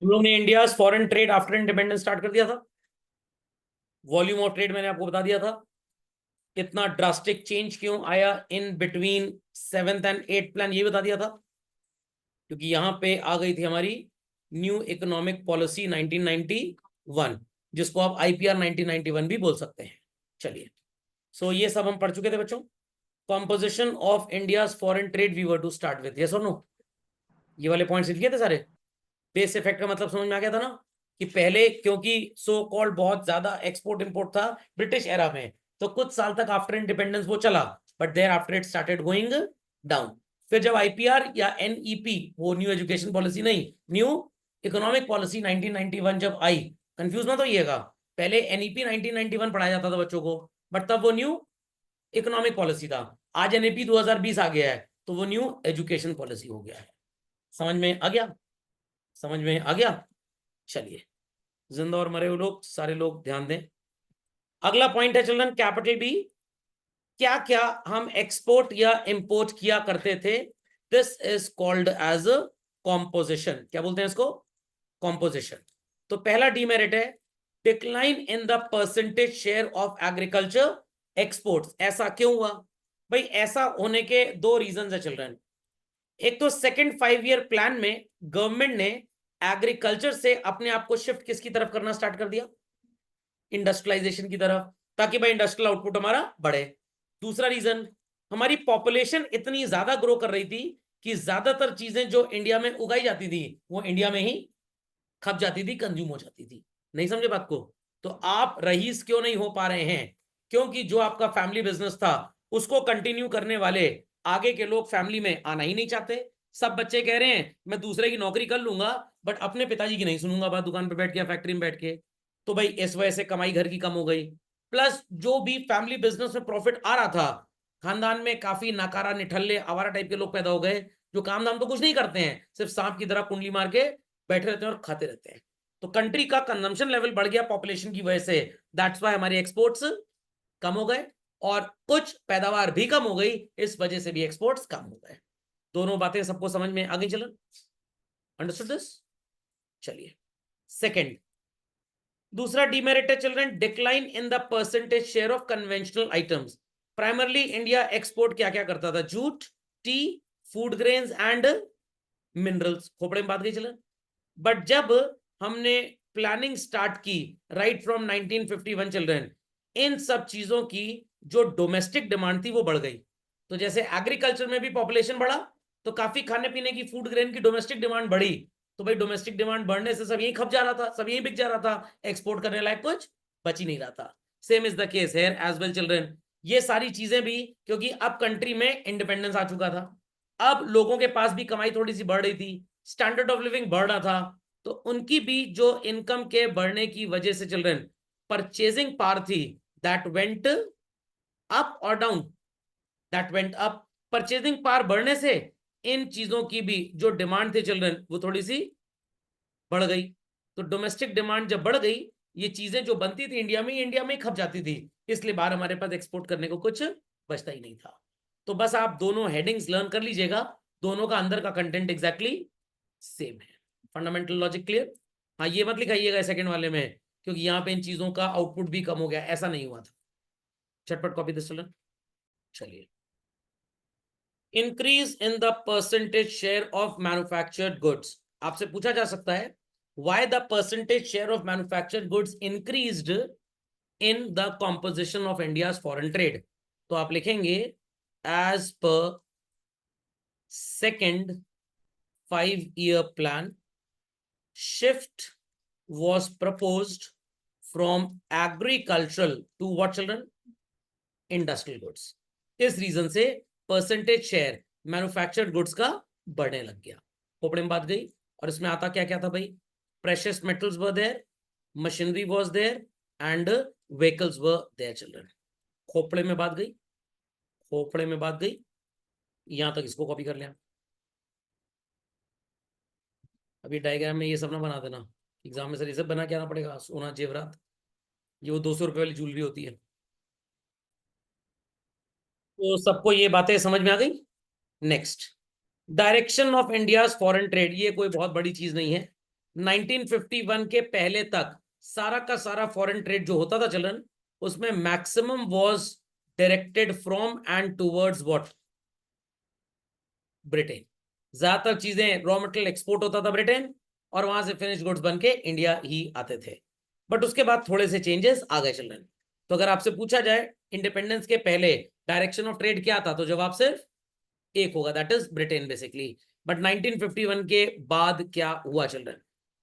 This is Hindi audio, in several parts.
हम लोग ने India foreign trade after independence start कर दिया था। वॉल्यूम ऑफ ट्रेड मैंने आपको बता दिया था। इतना ड्रास्टिक चेंज क्यों आया in between 7th and 8th plan, ये बता दिया था। क्योंकि यहां पे आ गई थी हमारी न्यू इकोनॉमिक पॉलिसी 1991, जिसको आप आईपीआर 1991 भी बोल सकते हैं। चलिए, सो ये सब हम पढ़ चुके थे बच्चों। Composition of India foreign trade we were to start with, yes और नो? ये वाले पॉइंट्स लिख लिए थे सारे। बेस इफेक्ट का मतलब समझ में आ गया था ना, कि पहले क्योंकि सो कॉल्ड बहुत ज्यादा एक्सपोर्ट इंपोर्ट था ब्रिटिश एरा में, तो कुछ साल तक आफ्टर इंडिपेंडेंस वो चला, but thereafter it started going down. फिर जब आईपीआर या एनईपी, वो न्यू एजुकेशन पॉलिसी नहीं, न्यू इकोनॉमिक पॉलिसी 1991 जब आई, कंफ्यूज मत होइएगा, पहले एनईपी 1991 पढ़ाया जाता था बच्चों को, बट तब वो न्यू इकोनॉमिक पॉलिसी था। आज एनईपी 2020 आ गया है, तो वो न्यू एजुकेशन पॉलिसी हो गया है। समझ में आ गया? समझ में आ गया? चलिए, जिंदा और मरे हुए लोग सारे लोग ध्यान दें। अगला पॉइंट है चिल्ड्रन, कैपिटल बी। क्या क्या हम एक्सपोर्ट या इंपोर्ट किया करते थे? This is called as composition. क्या बोलते हैं इसको? कॉम्पोजिशन। तो पहला डीमेरिट है decline in the percentage share of agriculture exports. ऐसा क्यों हुआ भाई? ऐसा होने के दो रीजन है चिल्ड्रन। एक तो सेकंड 5 ईयर प्लान में गवर्नमेंट ने एग्रीकल्चर से अपने आप को शिफ्ट किसकी तरफ करना स्टार्ट कर दिया? इंडस्ट्रियलाइजेशन की तरफ, ताकि भाई इंडस्ट्रियल आउटपुट हमारा बढ़े। दूसरा रीजन, हमारी पॉपुलेशन इतनी ज्यादा ग्रो कर रही थी कि ज्यादातर चीजें जो इंडिया में उगाई जाती थी वो इंडिया में ही खप जाती थी, कंज्यूम हो जाती थी। नहीं समझे बात को? तो आप रईस क्यों नहीं हो पा रहे हैं? क्योंकि जो आपका फैमिली बिजनेस था उसको कंटिन्यू करने वाले आगे के लोग फैमिली में आना ही नहीं चाहते। सब बच्चे कह रहे हैं मैं दूसरे की नौकरी कर लूंगा, बट अपने पिताजी की नहीं सुनूंगा बात, दुकान पे बैठ के या फैक्ट्री में बैठ के। तो भाई इस वजह से कमाई घर की कम हो गई। प्लस जो भी फैमिली बिजनेस में प्रॉफिट आ रहा था, खानदान में काफी नकारा निठल्ले आवारा टाइप के लोग पैदा हो गए, जो काम धाम तो कुछ नहीं करते हैं, सिर्फ सांप की तरह कुंडली मार के बैठे रहते हैं और खाते रहते हैं। तो कंट्री का कंजम्पशन लेवल बढ़ गया पॉपुलेशन की वजह से। दैट्स व्हाई हमारे एक्सपोर्ट्स कम हो गए, और कुछ पैदावार भी कम हो गई, इस वजह से भी एक्सपोर्ट्स कम हो गए। दोनों बातें सबको समझ में आ गई? Children, understood this? चलिए, सेकंड, दूसरा डीमेरिट है children, decline in the percentage share of conventional items. Primarily India export क्या क्या करता था? Jute, tea, food grains and minerals. खोपड़े में बात गई चलन। बट जब हमने प्लानिंग स्टार्ट की राइट फ्रॉम 1951 चिल्ड्रन, इन सब चीजों की जो डोमेस्टिक डिमांड थी वो बढ़ गई। तो जैसे एग्रीकल्चर में भी पॉपुलेशन बढ़ा, तो काफी खाने पीने की फूड ग्रेन की डोमेस्टिक डिमांड बढ़ी। तो भाई डोमेस्टिक डिमांड बढ़ने से सब यही खप जा रहा था, सब यही बिक जा रहा था, एक्सपोर्ट करने लायक कुछ बच ही नहीं रहा था। Same is the case here as well children. ये सारी चीजें भी, क्योंकि अब कंट्री में इंडिपेंडेंस आ चुका था, अब लोगों के पास भी कमाई थोड़ी सी बढ़ रही थी, स्टैंडर्ड ऑफ लिविंग बढ़ रहा था, तो उनकी भी जो इनकम के बढ़ने की वजह से चिल्ड्रन परचेजिंग पावर थी, दैट वेंट अप और down? That went up. Purchasing power बढ़ने से इन चीजों की भी जो डिमांड थी चिल्ड्रन वो थोड़ी सी बढ़ गई। तो डोमेस्टिक डिमांड जब बढ़ गई, ये चीजें जो बनती थी इंडिया में ही खप जाती थी, इसलिए बाहर हमारे पास एक्सपोर्ट करने को कुछ बचता ही नहीं था। तो बस आप दोनों हेडिंग्स लर्न कर लीजिएगा, दोनों का अंदर का कंटेंट एग्जैक्टली सेम है। Fundamental logic clear? हाँ, ये मत लिखाइएगा सेकंड वाले में, क्योंकि यहाँ पे इन चीजों का आउटपुट भी कम हो गया, ऐसा नहीं हुआ था। झटपट कॉपी दिस चिल्ड्रन। चलिए, increase in the percentage share of manufactured goods. आपसे पूछा जा सकता है why the percentage share of manufactured goods increased in the composition of India's foreign trade. तो आप लिखेंगे as per second 5-year plan, shift was proposed from agricultural to what children? Industrial goods. इस रीजन से परसेंटेज शेयर मैन्युफैक्चर्ड गुड्स का बढ़ने लग गया। खोपड़े में बात गई। और इसमें आता क्या क्या था भाई? Precious metals were there, machinery was there and vehicles were there children. खोपड़े में बात गई, खोपड़े में बात गई। यहां तक इसको कॉपी कर लिया। अभी डायग्राम में ये सब ना बना देना, एग्जाम में सर ये सब बना के आना पड़ेगा। सोना जेवरात, ये वो 200 रुपए वाली ज्वेलरी होती है। तो सबको ये बातें समझ में आ गई? Next, direction of India foreign trade. ये कोई बहुत बड़ी चीज नहीं है, 1951 के पहले तक सारा का सारा फॉरेन ट्रेड जो होता था चिल्ड्रन, उसमें maximum was directed from and towards what, Britain. ज्यादातर चीजें रॉ मटेरियल एक्सपोर्ट होता था ब्रिटेन, और वहां से फिनिश गुड्स बन के इंडिया ही आते थे। बट उसके बाद थोड़े से चेंजेस आ गए चिल्ड्रन। तो अगर आपसे पूछा जाए इंडिपेंडेंस के पहले डायरेक्शन ऑफ ट्रेड क्या था, तो जवाब सिर्फ एक होगा, that is Britain basically. But 1951 के बाद क्या हुआ चिल्ड्रन,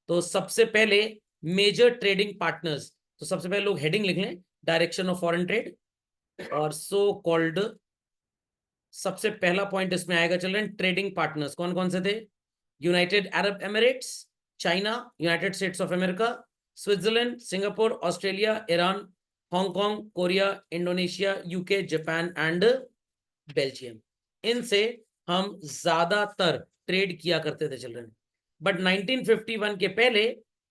तो सबसे पहले मेजर ट्रेडिंग पार्टनर्स, तो सबसे पहले लोग हेडिंग लिख लें, डायरेक्शन ऑफ फॉरेन ट्रेड, और सो कॉल्ड सबसे पहला पॉइंट इसमें आएगा चिल्ड्रन, ट्रेडिंग पार्टनर्स कौन कौन से थे, United Arab Emirates, China, United states of America, Switzerland, Singapore, Australia, Iran, Hong Kong, Korea, Indonesia, UK, Japan and Belgium. इनसे हम ज्यादातर ट्रेड किया करते थे चिल्ड्रन। बट 1951 के पहले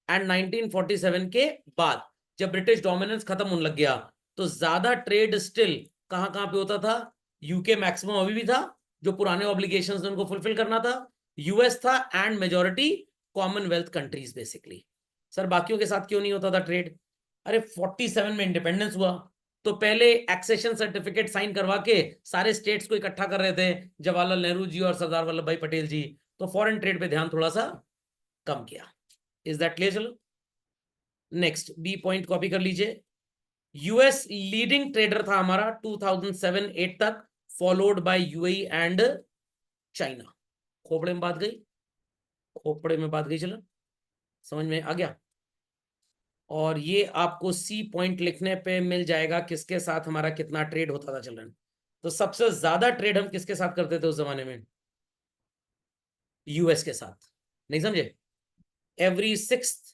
एंड 1947 के बाद जब ब्रिटिश डोमिनेंस खत्म होने लग गया, तो ज्यादा ट्रेड स्टिल कहां कहां पे होता था, यूके मैक्सिमम अभी भी था, जो पुराने ऑब्लिगेशंस उनको फुलफिल करना था, यूएस था, and majority Commonwealth countries basically. Sir बाकियों के साथ क्यों नहीं होता था ट्रेड? अरे 47 में इंडिपेंडेंस हुआ, तो पहले एक्सेशन सर्टिफिकेट साइन करवा के सारे स्टेट्स को इकट्ठा कर रहे थे जवाहरलाल नेहरू जी और सरदार वल्लभ भाई पटेल जी, तो फॉरेन ट्रेड पे ध्यान थोड़ा सा कम किया। Is that clear? चलो नेक्स्ट बी पॉइंट कॉपी कर लीजिए। यूएस लीडिंग ट्रेडर था हमारा 2007-8 तक, followed by UAE and China. खोपड़े में बात गई, खोपड़े में बात गई, चलो समझ में आ गया। और ये आपको सी पॉइंट लिखने पे मिल जाएगा किसके साथ हमारा कितना ट्रेड होता था चिल्ड्रन। तो सबसे ज्यादा ट्रेड हम किसके साथ करते थे उस जमाने में? यूएस के साथ। नहीं समझे? एवरी 6th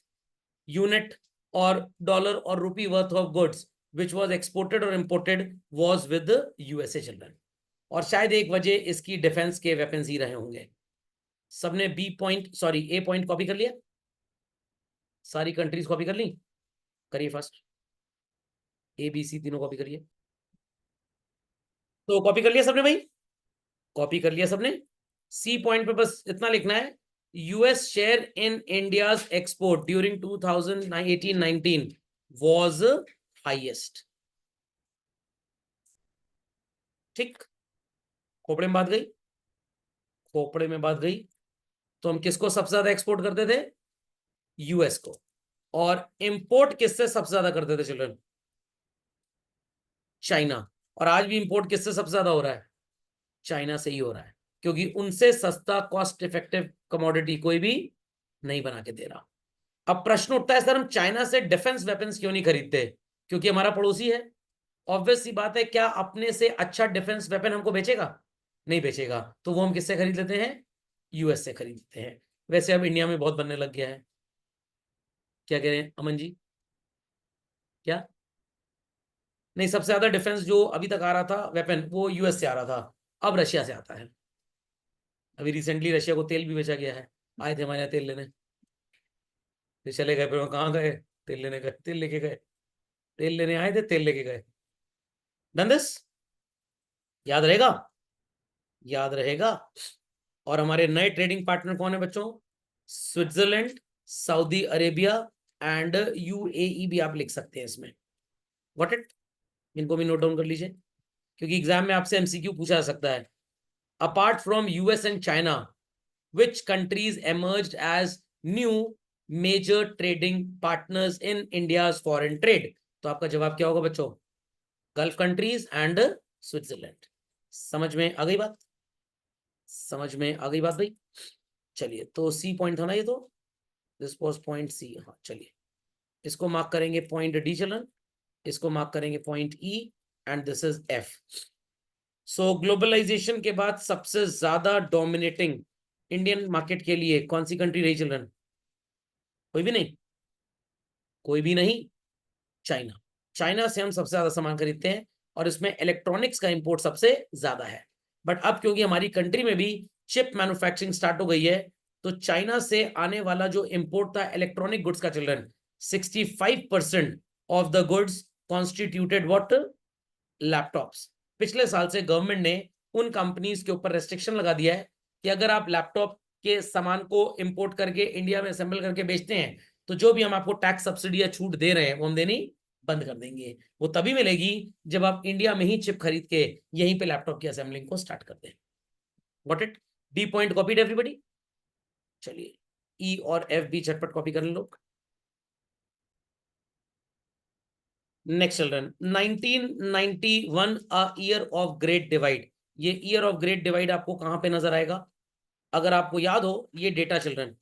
यूनिट और डॉलर और rupee worth of goods which was exported और imported was with USA children. और शायद एक वजह इसकी डिफेंस के वेपन्स ही रहे होंगे। सबने बी पॉइंट सॉरी ए पॉइंट कॉपी कर लिया? सारी कंट्रीज कॉपी कर ली? करिए फर्स्ट, ए बी सी तीनों कॉपी करिए। तो कॉपी कर लिया सबने भाई? कॉपी कर लिया सबने? सी पॉइंट पे बस इतना लिखना है, US share in India's export during 2018-19 was highest. ठीक, खोपड़े में बात गई, खोपड़े में बात गई। तो हम किसको सबसे ज्यादा एक्सपोर्ट करते थे? यूएस को। और इंपोर्ट किससे सबसे ज्यादा करते थे चिल्ड्रन? चाइना। और आज भी इंपोर्ट किससे सबसे ज्यादा हो रहा है? चाइना से ही हो रहा है, क्योंकि उनसे सस्ता कॉस्ट इफेक्टिव कमोडिटी कोई भी नहीं बना के दे रहा। अब प्रश्न उठता है सर हम चाइना से डिफेंस वेपन्स क्यों नहीं खरीदते? क्योंकि हमारा पड़ोसी है। ऑब्वियस सी बात है, क्या अपने से अच्छा डिफेंस वेपन हमको बेचेगा? नहीं बेचेगा, तो वो हम किससे खरीद लेते हैं? यूएस से खरीद लेते हैं। वैसे अब इंडिया में बहुत बनने लग गया है। क्या कह रहे हैं अमन जी? क्या? नहीं, सबसे ज्यादा डिफेंस जो अभी तक आ रहा था वेपन वो यूएस से आ रहा था, अब रशिया से आता है। अभी रिसेंटली रशिया को तेल भी बेचा गया है। आए थे हमारे यहाँ तेल लेने, फिर चले गए, फिर कहाँ गए? तेल लेने गए, तेल लेके गए, तेल लेने आए थे, तेल लेके गए। Done this? याद रहेगा? याद रहेगा। और हमारे नए ट्रेडिंग पार्टनर कौन है बच्चों? Switzerland, Saudi Arabia and UAE भी आप लिख सकते हैं इसमें। व्हाट इट, इनको भी नोट डाउन कर लीजिए, क्योंकि एग्जाम में आपसे एमसीक्यू पूछा जा सकता है। Apart from US and China, which countries emerged as new major trading partners in India's foreign trade? तो आपका जवाब क्या होगा बच्चों? Gulf countries and Switzerland. समझ में आ गई बात? समझ में आ गई बात भाई? चलिए, तो सी पॉइंट था ना ये, तो दिस वाज पॉइंट सी। हाँ चलिए, इसको मार्क करेंगे पॉइंट डी चलन, इसको मार्क करेंगे point E, and this is F. So globalisation के बाद सबसे ज्यादा डोमिनेटिंग इंडियन मार्केट के लिए कौन सी कंट्री रही चिल्ड्रन? कोई भी नहीं? कोई भी नहीं? चाइना। चाइना से हम सबसे ज्यादा सामान खरीदते हैं, और इसमें इलेक्ट्रॉनिक्स का इंपोर्ट सबसे ज्यादा है। बट अब क्योंकि हमारी कंट्री में भी चिप मैन्युफैक्चरिंग स्टार्ट हो गई है, तो चाइना से आने वाला जो इंपोर्ट था इलेक्ट्रॉनिक गुड्स का children, 65% of the goods constituted what? Laptops. पिछले साल से गवर्नमेंट ने उन कंपनीज के ऊपर रेस्ट्रिक्शन लगा दिया है कि अगर आप लैपटॉप के सामान को इंपोर्ट करके इंडिया में असेंबल करके बेचते हैं, तो जो भी हम आपको टैक्स सब्सिडी या छूट दे रहे हैं वो हम देनी बंद कर देंगे। वो तभी मिलेगी जब आप इंडिया में ही चिप खरीद के यहीं पे लैपटॉप की असेंबलिंग को स्टार्ट कर दें। What it D point copied everybody? चलिए ई और एफ भी झटपट कॉपी कर लोग। Next children, 1991 a year of great divide. ये ईयर ऑफ ग्रेट डिवाइड आपको कहां पे नजर आएगा? अगर आपको याद हो, ये डेटा चिल्ड्रन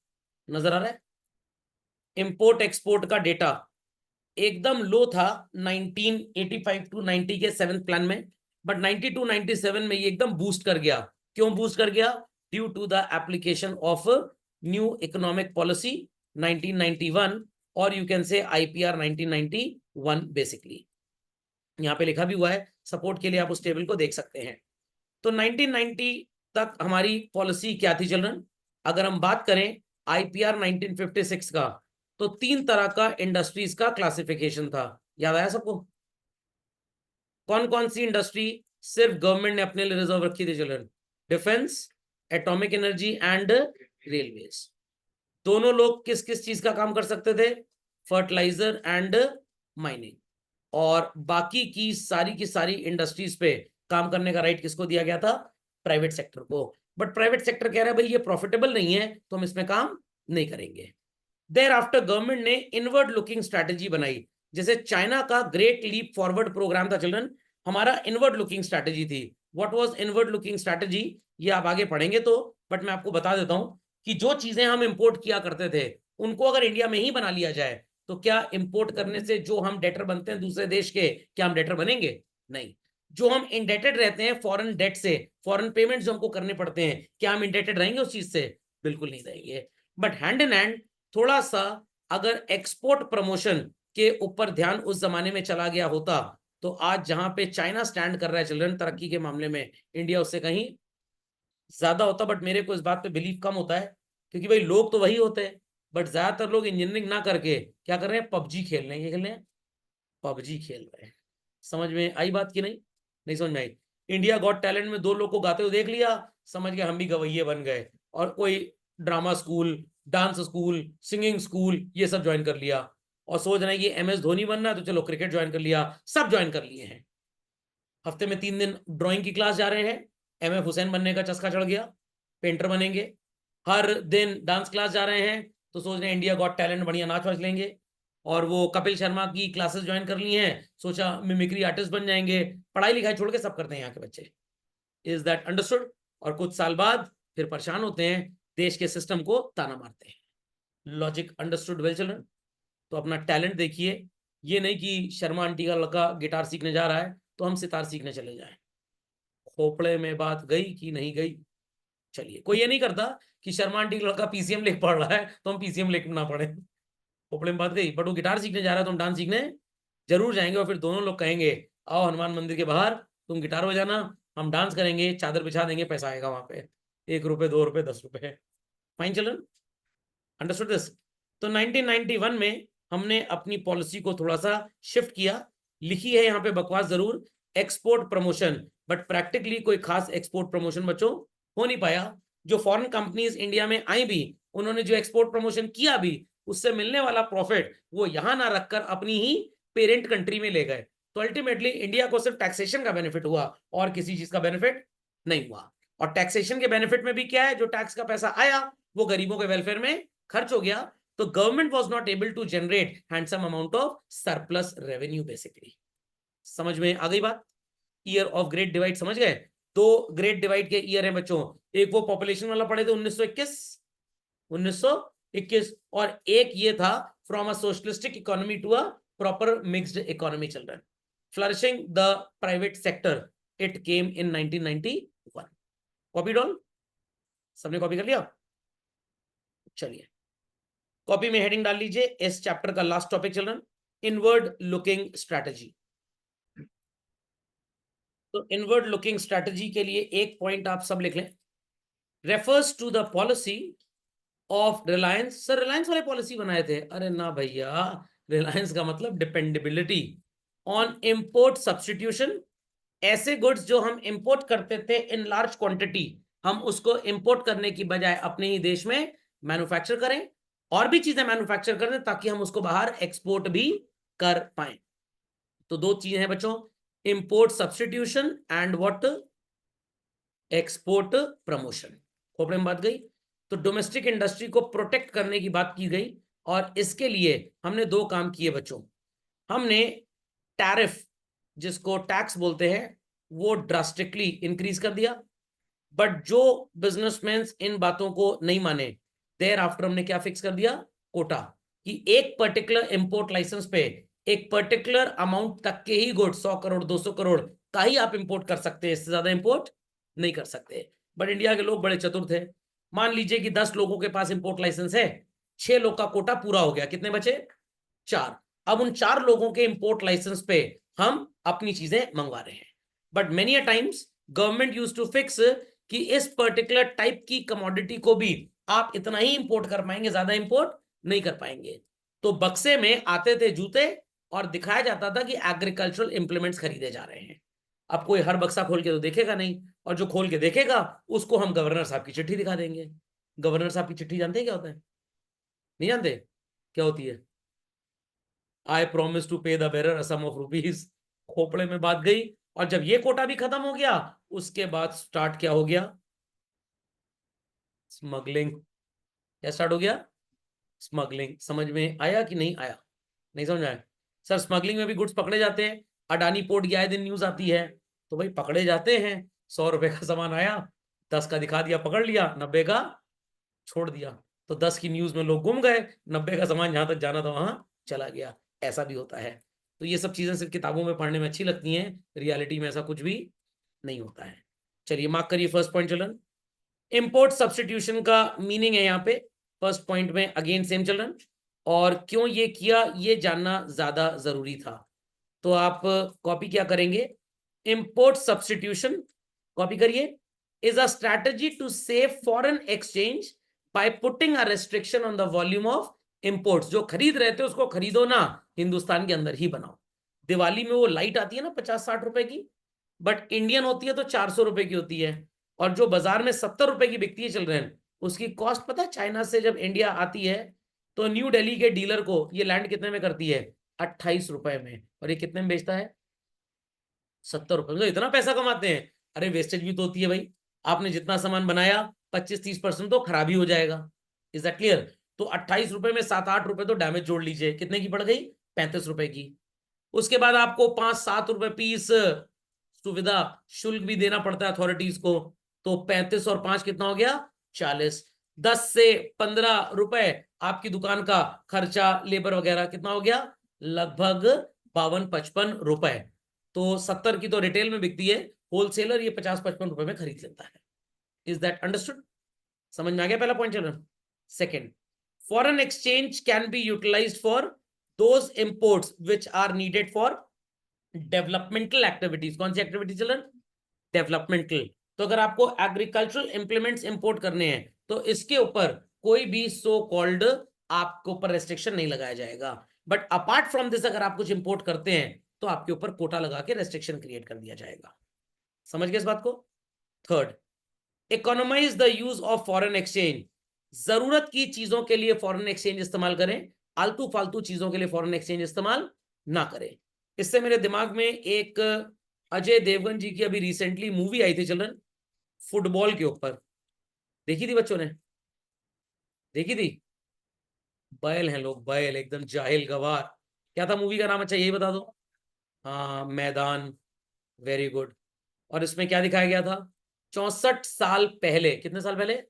नजर आ रहा है, इंपोर्ट एक्सपोर्ट का डेटा एकदम लो था 1985 टू 90 के 7th प्लान में, बट 90 टू 97 में ये एकदम बूस्ट कर गया। क्यों बूस्ट कर गया? Due to the application of new economic policy 1991, और you can say IPR 1991 basically. यहाँ पे लिखा भी हुआ है, सपोर्ट के लिए आप उस टेबल को देख सकते हैं। तो 1990 तक हमारी पॉलिसी क्या थी चिल्ड्रन? अगर हम बात करें आईपीआर 1956 का, तो 3 तरह का इंडस्ट्रीज का क्लासिफिकेशन था। याद आया सबको? कौन कौन सी इंडस्ट्री सिर्फ गवर्नमेंट ने अपने लिए रिजर्व रखी थी children? Defence, atomic energy and railways. दोनों लोग किस किस चीज का काम कर सकते थे? Fertiliser and mining. और बाकी की सारी इंडस्ट्रीज पे काम करने का राइट किसको दिया गया था? प्राइवेट सेक्टर को। बट प्राइवेट सेक्टर कह रहा है भाई ये प्रॉफिटेबल नहीं है तो हम इसमें काम नहीं करेंगे। देयर आफ्टर गवर्नमेंट ने इनवर्ड लुकिंग स्ट्रैटेजी बनाई। जैसे चाइना का ग्रेट लीप फॉरवर्ड प्रोग्राम था चिल्ड्रन, हमारा इनवर्ड लुकिंग स्ट्रैटेजी थी। What was inward looking strategy? ये आप आगे पढ़ेंगे तो, बट मैं आपको बता देता हूं कि जो चीजें हम इंपोर्ट किया करते थे उनको अगर इंडिया में ही बना लिया जाए तो क्या इंपोर्ट करने से जो हम डेटर बनते हैं दूसरे देश के, क्या हम डेटर बनेंगे? नहीं। जो हम इंडेटेड रहते हैं फॉरेन डेट से, फॉरेन पेमेंट जो हमको करने पड़ते हैं, क्या हम इंडेटेड रहेंगे उस चीज से? बिल्कुल नहीं रहेंगे। बट हैंड इन हैंड थोड़ा सा अगर एक्सपोर्ट प्रमोशन के ऊपर ध्यान उस जमाने में चला गया होता, तो आज जहां पे चाइना स्टैंड कर रहा है चिल्ड्रन तरक्की के मामले में, इंडिया उससे कहीं ज्यादा होता। बट मेरे को इस बात पे बिलीव कम होता है, क्योंकि भाई लोग तो वही होते हैं, बट ज्यादातर लोग इंजीनियरिंग ना करके क्या कर रहे हैं? पबजी खेल रहे हैं। ये खेल रहे हैं, पबजी खेल रहे हैं। समझ में आई बात की नहीं? नहीं समझ में आई? इंडिया गॉट टैलेंट में 2 लोग को गाते हुए देख लिया, समझ गए हम भी गवैये बन गए, और कोई drama school, dance school, singing school ये सब ज्वाइन कर लिया, और सोच रहे हैं कि एमएस धोनी बनना है तो चलो क्रिकेट ज्वाइन कर लिया। सब ज्वाइन कर लिए हैं। हफ्ते में 3 दिन ड्राइंग की क्लास जा रहे हैं, एमएफ हुसैन बनने का चस्का चढ़ गया, पेंटर बनेंगे। हर दिन डांस क्लास जा रहे हैं तो सोच रहे हैं इंडिया गॉट टैलेंट, बढ़िया नाच वाच लेंगे। और वो कपिल शर्मा की क्लासेस ज्वाइन कर ली हैं, सोचा मिमिक्री आर्टिस्ट बन जाएंगे। पढ़ाई लिखाई छोड़ के सब करते हैं यहाँ के बच्चे। Is that understood? और कुछ साल बाद फिर परेशान होते हैं, देश के सिस्टम को ताना मारते हैं। Logic understood well children? तो अपना टैलेंट देखिए, ये नहीं कि शर्मा आंटी का लड़का गिटार सीखने जा रहा है तो हम सितार सीखने चले जाएं। खोपड़े में बात गई कि नहीं गई? चलिए, कोई ये नहीं करता कि शर्मा आंटी का लड़का पीसीएम लेके पढ़ रहा है तो हम पीसीएम लेके ना पढ़े। खोपड़े में बात गई। बट वो गिटार सीखने जा रहा है तो हम डांस सीखने जरूर जाएंगे, और फिर दोनों लोग कहेंगे आओ हनुमान मंदिर के बाहर, तुम गिटार बजाना, हम डांस करेंगे, चादर बिछा देंगे, पैसा आएगा वहां पे, 1 रुपए 2 रुपए 10 रुपए। Fine children, understood this? तो 1991 में हमने अपनी पॉलिसी को थोड़ा सा शिफ्ट किया। लिखी है यहाँ पे बकवास जरूर, एक्सपोर्ट प्रमोशन, बट प्रैक्टिकली कोई खास एक्सपोर्ट प्रमोशन बच्चों हो नहीं पाया। जो फॉरेन कंपनीज इंडिया में आई भी, उन्होंने जो एक्सपोर्ट प्रमोशन किया भी, उससे मिलने वाला प्रॉफिट वो यहां ना रखकर अपनी ही पेरेंट कंट्री में ले गए। तो अल्टीमेटली इंडिया को सिर्फ टैक्सेशन का बेनिफिट हुआ और किसी चीज का बेनिफिट नहीं हुआ। और टैक्सेशन के बेनिफिट में भी क्या है? जो टैक्स का पैसा आया वो गरीबों के वेलफेयर में खर्च हो गया। तो government was not able to generate handsome amount of surplus revenue basically. समझ में आ गई बात? ईयर ऑफ ग्रेट डिवाइड समझ गए? 2 ग्रेट डिवाइड के ईयर हैं बच्चों। एक वो पॉपुलेशन वाला पढ़े थे 1921, और एक ये था from a socialistic economy to a proper mixed economy children, flourishing the private sector, it came in 1991। Copied all? सबने कॉपी कर लिया? चलिए, कॉपी में हेडिंग डाल लीजिए, इस चैप्टर का last topic children, inward looking strategy. तो इनवर्ड लुकिंग स्ट्रैटेजी के लिए एक पॉइंट आप सब लिख लें, refers to the policy of reliance. Sir reliance वाले पॉलिसी बनाए थे? अरे ना भैया, रिलायंस का मतलब डिपेंडेबिलिटी ऑन इंपोर्ट सब्स्टिट्यूशन। ऐसे गुड्स जो हम इंपोर्ट करते थे इन लार्ज क्वांटिटी, हम उसको इंपोर्ट करने की बजाय अपने ही देश में मैन्युफैक्चर करें और भी चीजें मैन्युफैक्चर करें ताकि हम उसको बाहर एक्सपोर्ट भी कर पाए। तो दो चीजें हैं बच्चों, import substitution and what, export promotion. खोपड़े में बात गई। तो डोमेस्टिक इंडस्ट्री को प्रोटेक्ट करने की बात की गई और इसके लिए हमने दो काम किए बच्चों। हमने टैरिफ, जिसको टैक्स बोलते हैं, वो ड्रास्टिकली इंक्रीज कर दिया। बट जो बिजनेसमैन इन बातों को नहीं माने, देयर आफ्टर हमने क्या फिक्स कर दिया, कोटा, कि एक पर्टिकुलर इंपोर्ट लाइसेंस पे एक पर्टिकुलर अमाउंट तक के ही गुड, 100 करोड़ 200 करोड़ का ही आप इंपोर्ट कर सकते हैं, इससे ज्यादा इंपोर्ट नहीं कर सकते। बट इंडिया के लोग बड़े चतुर थे। मान लीजिए कि 10 लोगों के पास इंपोर्ट लाइसेंस है, 6 लोग का कोटा पूरा हो गया, कितने बचे, 4। अब उन 4 लोगों के इंपोर्ट लाइसेंस पे हम अपनी चीजें मंगवा रहे हैं। But many a times government use to fix कि इस पर्टिकुलर टाइप की कमोडिटी को भी आप इतना ही इंपोर्ट कर पाएंगे, ज्यादा इंपोर्ट नहीं कर पाएंगे। तो बक्से में आते थे जूते और दिखाया जाता था कि एग्रीकल्चरल इंप्लीमेंट्स खरीदे जा रहे हैं। अब कोई हर बक्सा खोल के तो देखेगा नहीं, और जो खोल के देखेगा उसको हम गवर्नर साहब की चिट्ठी दिखा देंगे। गवर्नर साहब की चिट्ठी जानते हैं क्या होता है, नहीं जानते, क्या होती है, I promise to pay the bearer sum of rupees. खोपड़े में बात गई। और जब ये कोटा भी खत्म हो गया, उसके बाद स्टार्ट क्या हो गया, स्मगलिंग। क्या स्टार्ट हो गया, स्मगलिंग। समझ में आया कि नहीं आया, नहीं समझ आया। सर स्मगलिंग में भी गुड्स पकड़े जाते हैं, अडानी पोर्ट की आए दिन न्यूज आती है, तो भाई पकड़े जाते हैं। 100 रुपए का सामान आया, 10 का दिखा दिया पकड़ लिया, 90 का छोड़ दिया। तो 10 की न्यूज में लोग गुम गए, 90 का सामान जहां तक जाना था वहां चला गया। ऐसा भी होता है। तो ये सब चीजें सिर्फ किताबों में पढ़ने में अच्छी लगती हैं, रियलिटी में ऐसा कुछ भी नहीं होता है। चलिए मार्क करिए first point children. Import substitution का मीनिंग है यहाँ पे फर्स्ट पॉइंट में, अगेन सेम चिल्ड्रन। और क्यों ये किया ये जानना ज्यादा जरूरी था। तो आप कॉपी क्या करेंगे, इंपोर्ट सब्स्टिट्यूशन कॉपी करिए, is a strategy to save foreign exchange by putting a restriction on the volume of imports. जो खरीद रहे थे उसको खरीदो ना, हिंदुस्तान के अंदर ही बनाओ। दिवाली में वो लाइट आती है ना 50-60 रुपए की, बट इंडियन होती है तो 400 रुपए की होती है। और जो बाजार में 70 रुपए की बिकती है चिल्ड्रन, उसकी कॉस्ट पता है, चाइना से जब इंडिया आती है तो न्यू दिल्ली के डीलर को ये लैंड कितने में करती है, 28 रुपए में, और ये कितने में बेचता है, 70 रुपए में। तो इतना पैसा कमाते हैं। अरे वेस्टेज भी तो होती है भाई, आपने जितना सामान बनाया 25-30% तो खराब ही हो जाएगा। Is that clear. तो 28 रुपए में 7-8 रुपए तो डैमेज जोड़ लीजिए, कितने की पड़ गई, 35 रुपए की। उसके बाद आपको 5-7 रुपए पीस सुविधा शुल्क भी देना पड़ता है अथॉरिटीज को, तो 35 और 5 कितना हो गया, 40। 10 से 15 रुपए आपकी दुकान का खर्चा लेबर वगैरह कितना हो गया, लगभग 52-55 रुपए। तो 70 की तो रिटेल में बिकती है, होलसेलर ये 50-55 रुपए में खरीद लेता है। इज दैट अंडरस्टूड, समझ में आ गया पहला पॉइंट चलो। Second, foreign exchange can be utilized for those imports which are needed for developmental activities. कौन सी एक्टिविटी चिल्ड्रन, डेवलपमेंटल। तो अगर आपको एग्रीकल्चरल इंप्लीमेंट्स इंपोर्ट करने हैं तो इसके ऊपर कोई भी सो कॉल्ड आपके ऊपर रेस्ट्रिक्शन नहीं लगाया जाएगा। बट अपार्ट फ्रॉम दिस अगर आप कुछ इंपोर्ट करते हैं तो आपके ऊपर कोटा लगा के रेस्ट्रिक्शन क्रिएट कर दिया जाएगा। समझ गए इस बात को। Third, economise the use of foreign exchange. जरूरत की चीजों के लिए फॉरेन एक्सचेंज इस्तेमाल करें, आलतू फालतू चीजों के लिए फॉरेन एक्सचेंज इस्तेमाल ना करें। इससे मेरे दिमाग में एक अजय देवगन जी की अभी रिसेंटली मूवी आई थी चिल्ड्रन, फुटबॉल के ऊपर। देखी थी बच्चों ने, देखी थी। बैल हैं लोग, बैल एकदम जाहिल गवार। क्या था मूवी का नाम, अच्छा यही बता दो। हाँ मैदान, वेरी गुड। और इसमें क्या दिखाया गया था, 64 साल पहले, कितने साल पहले,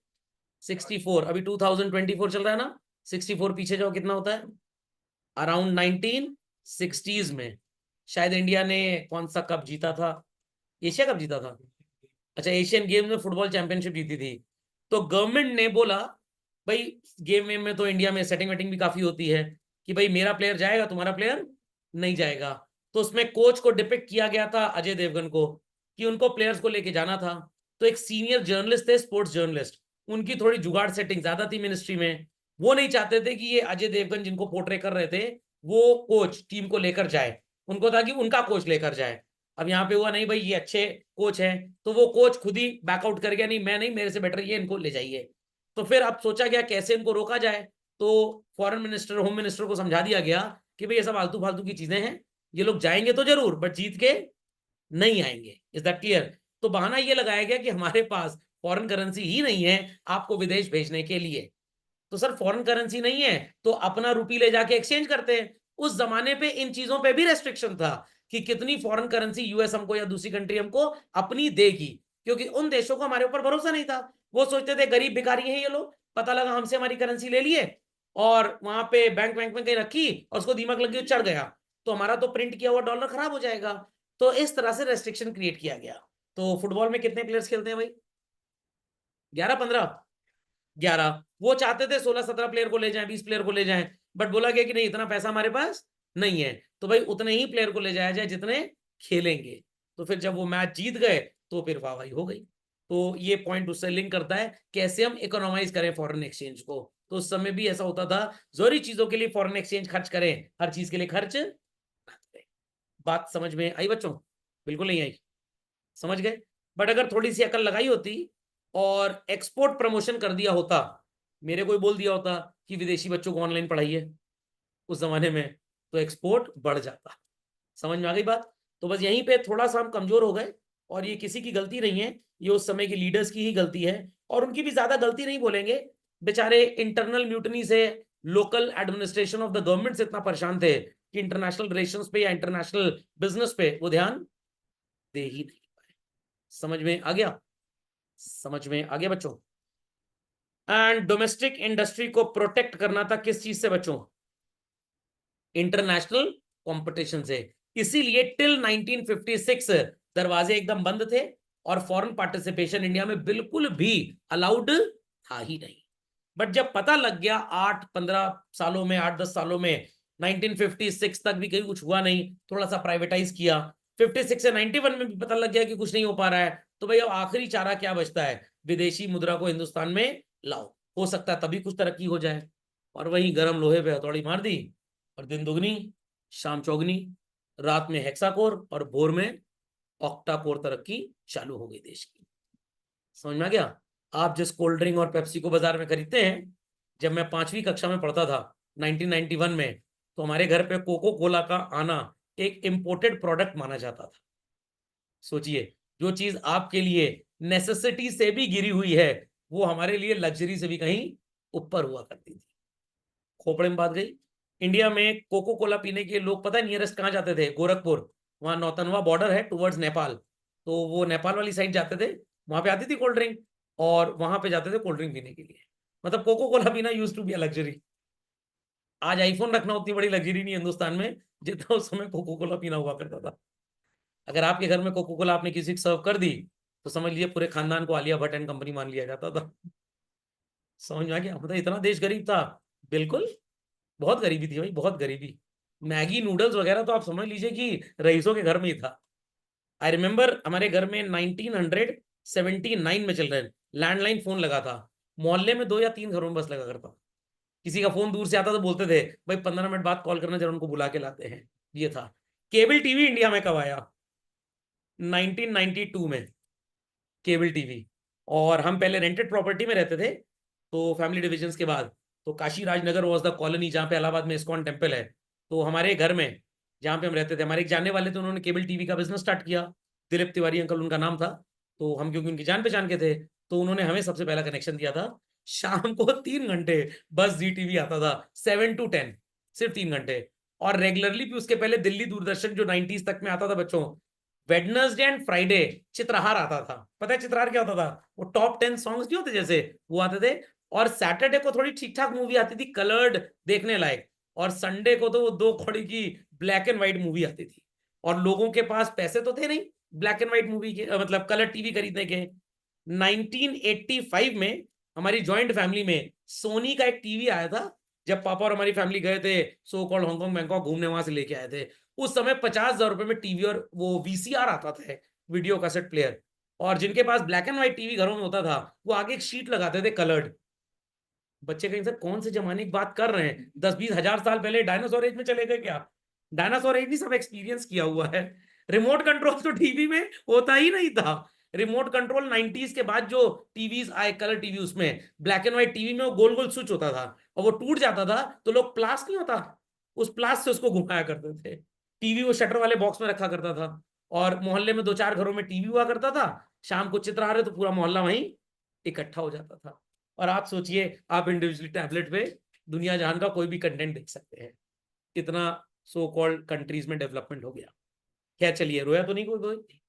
64, अभी 2024 चल रहा है ना, 64 पीछे जाओ कितना होता है, अराउंड 1960s में शायद इंडिया ने कौन सा कप जीता था, एशिया कप जीता था, अच्छा एशियन गेम्स में फुटबॉल चैंपियनशिप जीती थी। तो गवर्नमेंट ने बोला भाई गेम में तो इंडिया में सेटिंग वेटिंग भी काफी होती है कि भाई मेरा प्लेयर जाएगा तुम्हारा प्लेयर नहीं जाएगा। तो उसमें कोच को डिपिक्ट किया गया था अजय देवगन को, कि उनको प्लेयर्स को लेके जाना था। तो एक सीनियर जर्नलिस्ट थे, स्पोर्ट्स जर्नलिस्ट, उनकी थोड़ी जुगाड़ सेटिंग ज्यादा थी मिनिस्ट्री में। वो नहीं चाहते थे कि ये अजय देवगन जिनको पोर्ट्रे कर रहे थे वो कोच टीम को लेकर जाए, उनको था कि उनका कोच लेकर जाए। अब यहाँ पे हुआ नहीं भाई ये अच्छे कोच हैं, तो वो कोच खुद ही बैकआउट कर गया, नहीं मैं नहीं, मेरे से बेटर ये, इनको ले जाइए। तो फिर अब सोचा गया कैसे इनको रोका जाए। तो फॉरेन मिनिस्टर, होम मिनिस्टर को समझा दिया गया कि भाई ये सब आलतू फालतू की चीजें हैं, ये लोग जाएंगे तो जरूर बट जीत के नहीं आएंगे। Is that clear? तो बहाना ये लगाया गया कि हमारे पास फॉरेन करेंसी ही नहीं है आपको विदेश भेजने के लिए। तो सर फॉरेन करेंसी नहीं है तो अपना रुपी ले जाके एक्सचेंज करते हैं। उस जमाने पे इन चीजों पे भी रेस्ट्रिक्शन था कि कितनी फॉरेन करेंसी यूएस हमको या दूसरी कंट्री हमको अपनी देगी, क्योंकि उन देशों को हमारे ऊपर भरोसा नहीं था। वो सोचते थे गरीब भिखारी हैं ये लोग, पता लगा हमसे हमारी करेंसी ले लिए और वहां पे बैंक बैंक में कहीं रखी और उसको दीमक लगी चढ़ गया, तो हमारा तो प्रिंट किया हुआ डॉलर खराब हो जाएगा। तो इस तरह से रेस्ट्रिक्शन क्रिएट किया गया। तो फुटबॉल में कितने प्लेयर्स खेलते हैं भाई? 11-15? 11। वो चाहते थे 16-17 प्लेयर को ले जाएं, 20 प्लेयर को ले जाएं, बट बोला गया कि नहीं इतना पैसा हमारे पास नहीं है, तो भाई उतने ही प्लेयर को ले जाया जाए जितने खेलेंगे। तो फिर जब वो मैच जीत गए तो फिर वाहवाही हो गई। तो ये पॉइंट उससे लिंक करता है कैसे हम इकोनॉमाइज करें फॉरेन एक्सचेंज को। तो उस समय भी ऐसा होता था, जरूरी चीजों के लिए फॉरेन एक्सचेंज खर्च करें, हर चीज के लिए खर्च ना करें। बात समझ में आई बच्चों? बिल्कुल नहीं आई? समझ गए? बट अगर थोड़ी सी अकल लगाई होती और एक्सपोर्ट प्रमोशन कर दिया होता, मेरे को ही बोल दिया होता कि विदेशी बच्चों को ऑनलाइन पढ़ाइए उस जमाने में, तो एक्सपोर्ट बढ़ जाता। समझ में आ गई बात? तो बस यहीं पे थोड़ा सा हम कमजोर हो गए, और ये किसी की गलती नहीं है, ये उस समय के लीडर्स की ही गलती है। और उनकी भी ज्यादा गलती नहीं बोलेंगे, बेचारे इंटरनल म्यूटनी से local administration of the government से इतना परेशान थे कि इंटरनेशनल रिलेशंस पे या इंटरनेशनल बिजनेस पे वो ध्यान दे ही नहीं पाए। समझ में आ गया? समझ में आ गया बच्चों? एंड डोमेस्टिक इंडस्ट्री को प्रोटेक्ट करना था किस चीज से बच्चों? इंटरनेशनल कंपटीशन से। इसीलिए टिल 1956 दरवाजे एकदम बंद थे और फॉरेन पार्टिसिपेशन इंडिया में बिल्कुल भी अलाउड था ही नहीं। बट जब पता लग गया 8-15 सालों में, 8-10 सालों में, 1956 तक भी कहीं कुछ हुआ नहीं, थोड़ा सा प्राइवेटाइज किया, 56 से 91 में भी पता लग गया कि कुछ नहीं हो पा रहा है, तो भाई अब आखिरी चारा क्या बचता है? विदेशी मुद्रा को हिंदुस्तान में लाओ, हो सकता है तभी कुछ तरक्की हो जाए। और वही गर्म लोहे पे हथौड़ी मार दी और दिन दुगनी शाम चौगनी, रात में हेक्साकोर और भोर में ऑक्टाकोर तरक्की चालू हो गई देश की। समझ में आ गया? आप जिस कोल्ड ड्रिंक और पेप्सी को बाजार में खरीदते हैं, जब मैं 5वीं कक्षा में पढ़ता था 1991 में, तो हमारे घर पे कोको कोला का आना एक इंपोर्टेड प्रोडक्ट माना जाता था। सोचिए, जो चीज आपके लिए नेसेसिटी से भी गिरी हुई है, वो हमारे लिए लग्जरी से भी कहीं ऊपर हुआ करती थी। खोपड़े में बात गई। इंडिया में कोको कोला पीने के लोग पता है नियरेस्ट कहाँ जाते थे? गोरखपुर, वहां नौतनवा बॉर्डर है टुवर्ड्स नेपाल, तो वो नेपाल वाली साइड जाते थे, वहां पे आती थी कोल्ड ड्रिंक, और वहां पे जाते थे कोल्ड ड्रिंक पीने के लिए। मतलब कोको कोला पीना use to be a luxury. आज आईफोन रखना उतनी बड़ी लग्जरी नहीं है हिंदुस्तान में जितना उस समय कोको कोला पीना हुआ करता था। अगर आपके घर में कोको कोला आपने किसी को सर्व कर दी, तो समझ लीजिए पूरे खानदान को आलिया भट्ट एंड कंपनी मान लिया जाता था। समझ में आ गया? मतलब इतना देश गरीब था। बिल्कुल, बहुत गरीबी थी भाई, बहुत गरीबी। मैगी नूडल्स वगैरह तो आप समझ लीजिए कि रईसों के घर में ही था। आई रिमेम्बर हमारे घर में 1979 में चल रहे लैंडलाइन फोन लगा था, मोहल्ले में 2 या 3 घरों में बस लगा करता। किसी का फोन दूर से आता तो बोलते थे भाई 15 मिनट बाद कॉल करना, जरा उनको बुला के लाते हैं। ये था। केबल टीवी इंडिया में कब आया? 1992 में केबल टीवी। और हम पहले रेंटेड प्रॉपर्टी में रहते थे, तो फैमिली डिविजन्स के बाद, तो Kashi Rajnagar was the colony जहाँ पे इलाहाबाद में इस्कॉन टेम्पल है। तो हमारे घर में जहाँ पे हम रहते थे, हमारे एक जानने वाले थे, उन्होंने केबल टीवी का बिजनेस स्टार्ट किया। दिलीप तिवारी अंकल उनका नाम था। तो हम क्योंकि उनकी जान पहचान के थे, तो उन्होंने हमें सबसे पहला कनेक्शन दिया था। शाम को 3 घंटे बस जी टीवी आता था, 7 to 10, सिर्फ 3 घंटे। और रेगुलरली भी उसके पहले दिल्ली दूरदर्शन जो 90s तक में आता था बच्चों, वेडनेसडे एंड फ्राइडे चित्रहार आता था। पता है चित्रहार क्या होता था? वो टॉप 10 सॉन्ग्स नहीं होते जैसे, वो आते थे। और सैटरडे को थोड़ी ठीक ठाक मूवी आती थी कलर्ड देखने लायक, और संडे को तो वो 2 कौड़ी की ब्लैक एंड व्हाइट मूवी आती थी। और लोगों के पास पैसे तो थे नहीं ब्लैक एंड व्हाइट मूवी के, मतलब कलर टीवी खरीदने के। 1985 में हमारी ज्वाइंट फैमिली में सोनी का एक टीवी आया था। जब पापा और हमारी फैमिली गए थे सो कॉल्ड हांगकांग बैंकॉक घूमने, वहां से लेके आए थे। उस समय 50,000 रुपए में टीवी और वो वीसीआर आता था, वीडियो कैसेट प्लेयर। और जिनके पास ब्लैक एंड व्हाइट टीवी घरों में होता था, वो आगे एक शीट लगाते थे कलर्ड। बच्चे कहीं सर कौन से जमाने की बात कर रहे हैं? 10-20 हजार साल पहले डायनासोर एज में चले गए क्या? डायनासोर एज भी सब एक्सपीरियंस किया हुआ है। रिमोट कंट्रोल तो टीवी में होता ही नहीं था। रिमोट कंट्रोल 90s के बाद जो टीवीज आए कलर टीवी, उसमें ब्लैक एंड व्हाइट टीवी में वो गोल गोल स्विच होता था और वो टूट जाता था तो लोग प्लास नहीं होता, उस प्लास से उसको घुमाया करते थे। टीवी वो शटर वाले बॉक्स में रखा करता था और मोहल्ले में 2-4 घरों में टीवी हुआ करता था। शाम को चित्र आ रहे तो पूरा मोहल्ला वहीं इकट्ठा हो जाता था। और आप सोचिए, आप इंडिविजुअली टैबलेट पे दुनिया जहान का कोई भी कंटेंट देख सकते हैं। इतना सो कॉल्ड कंट्रीज में डेवलपमेंट हो गया। क्या चलिए, रोया तो नहीं कोई कोई?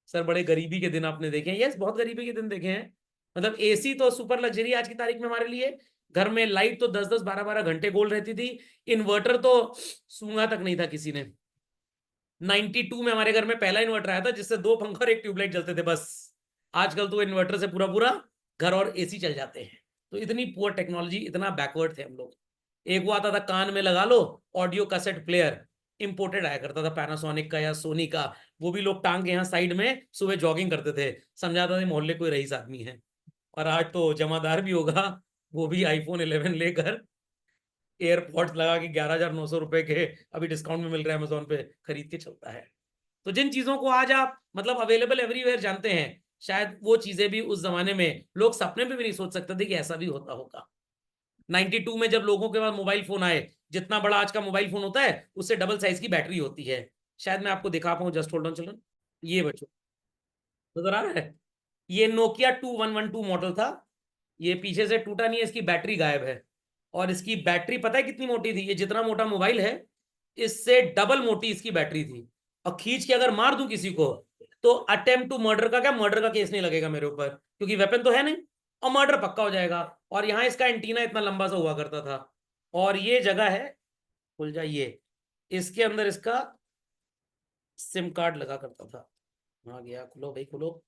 सर बड़े गरीबी के दिन आपने देखे हैं। यस, बहुत गरीबी के दिन देखे हैं। मतलब एसी तो सुपर लग्जरी आज की तारीख में हमारे लिए। घर में लाइट तो 10-10 12-12 घंटे गोल रहती थी। इन्वर्टर तो सूंघा तक नहीं था किसी ने। 92 में हमारे घर में पहला इन्वर्टर आया था जिससे 2 पंखा और 1 ट्यूबलाइट जलते थे बस। आजकल तो इन्वर्टर से पूरा पूरा घर और एसी चल जाते हैं। तो इतनी पुअर टेक्नोलॉजी, इतना बैकवर्ड थे हम लोग। एक वो आता था कान में लगा लो ऑडियो कैसेट प्लेयर, इंपोर्टेड आया करता था पैनासोनिक का या सोनी का। वो भी लोग टांग के यहाँ साइड में सुबह जॉगिंग करते थे, समझाता था मोहल्ले कोई रईस आदमी है। और आज तो जमादार भी होगा, वो भी आईफोन 11 लेकर एयरपॉड्स लगा के 11,900 रुपए के अभी डिस्काउंट में मिल रहा है अमेजोन पे, खरीद के चलता है। तो जिन चीजों को आज आप मतलब अवेलेबल एवरीवेयर जानते हैं, शायद वो चीजें भी उस जमाने में लोग सपने में भी नहीं सोच सकते थे कि ऐसा भी होता होगा। 92 में जब लोगों के पास मोबाइल फोन आए, जितना बड़ा आज का मोबाइल फोन होता है उससे डबल साइज की बैटरी होती है। शायद मैं आपको दिखा पाऊं, जस्ट होल्ड ऑन चिल्ड्रन। ये बच्चों नजर आ रहा है, ये नोकिया 2112 मॉडल था। ये पीछे से टूटा नहीं है, इसकी बैटरी गायब है। और इसकी बैटरी पता है कितनी मोटी थी? ये जितना मोटा मोबाइल है इससे डबल मोटी इसकी बैटरी थी। और खींच के अगर मार दूं किसी को तो अटेम्प्ट टू मर्डर का क्या, मर्डर का केस नहीं लगेगा मेरे ऊपर, क्योंकि वेपन तो है नहीं, और मर्डर पक्का हो जाएगा। और यहाँ इसका एंटीना इतना लंबा सा हुआ करता था। और ये जगह है, खुल जाइए, इसके अंदर इसका सिम कार्ड लगा करता था। आ गया, खुलो भाई खुलो।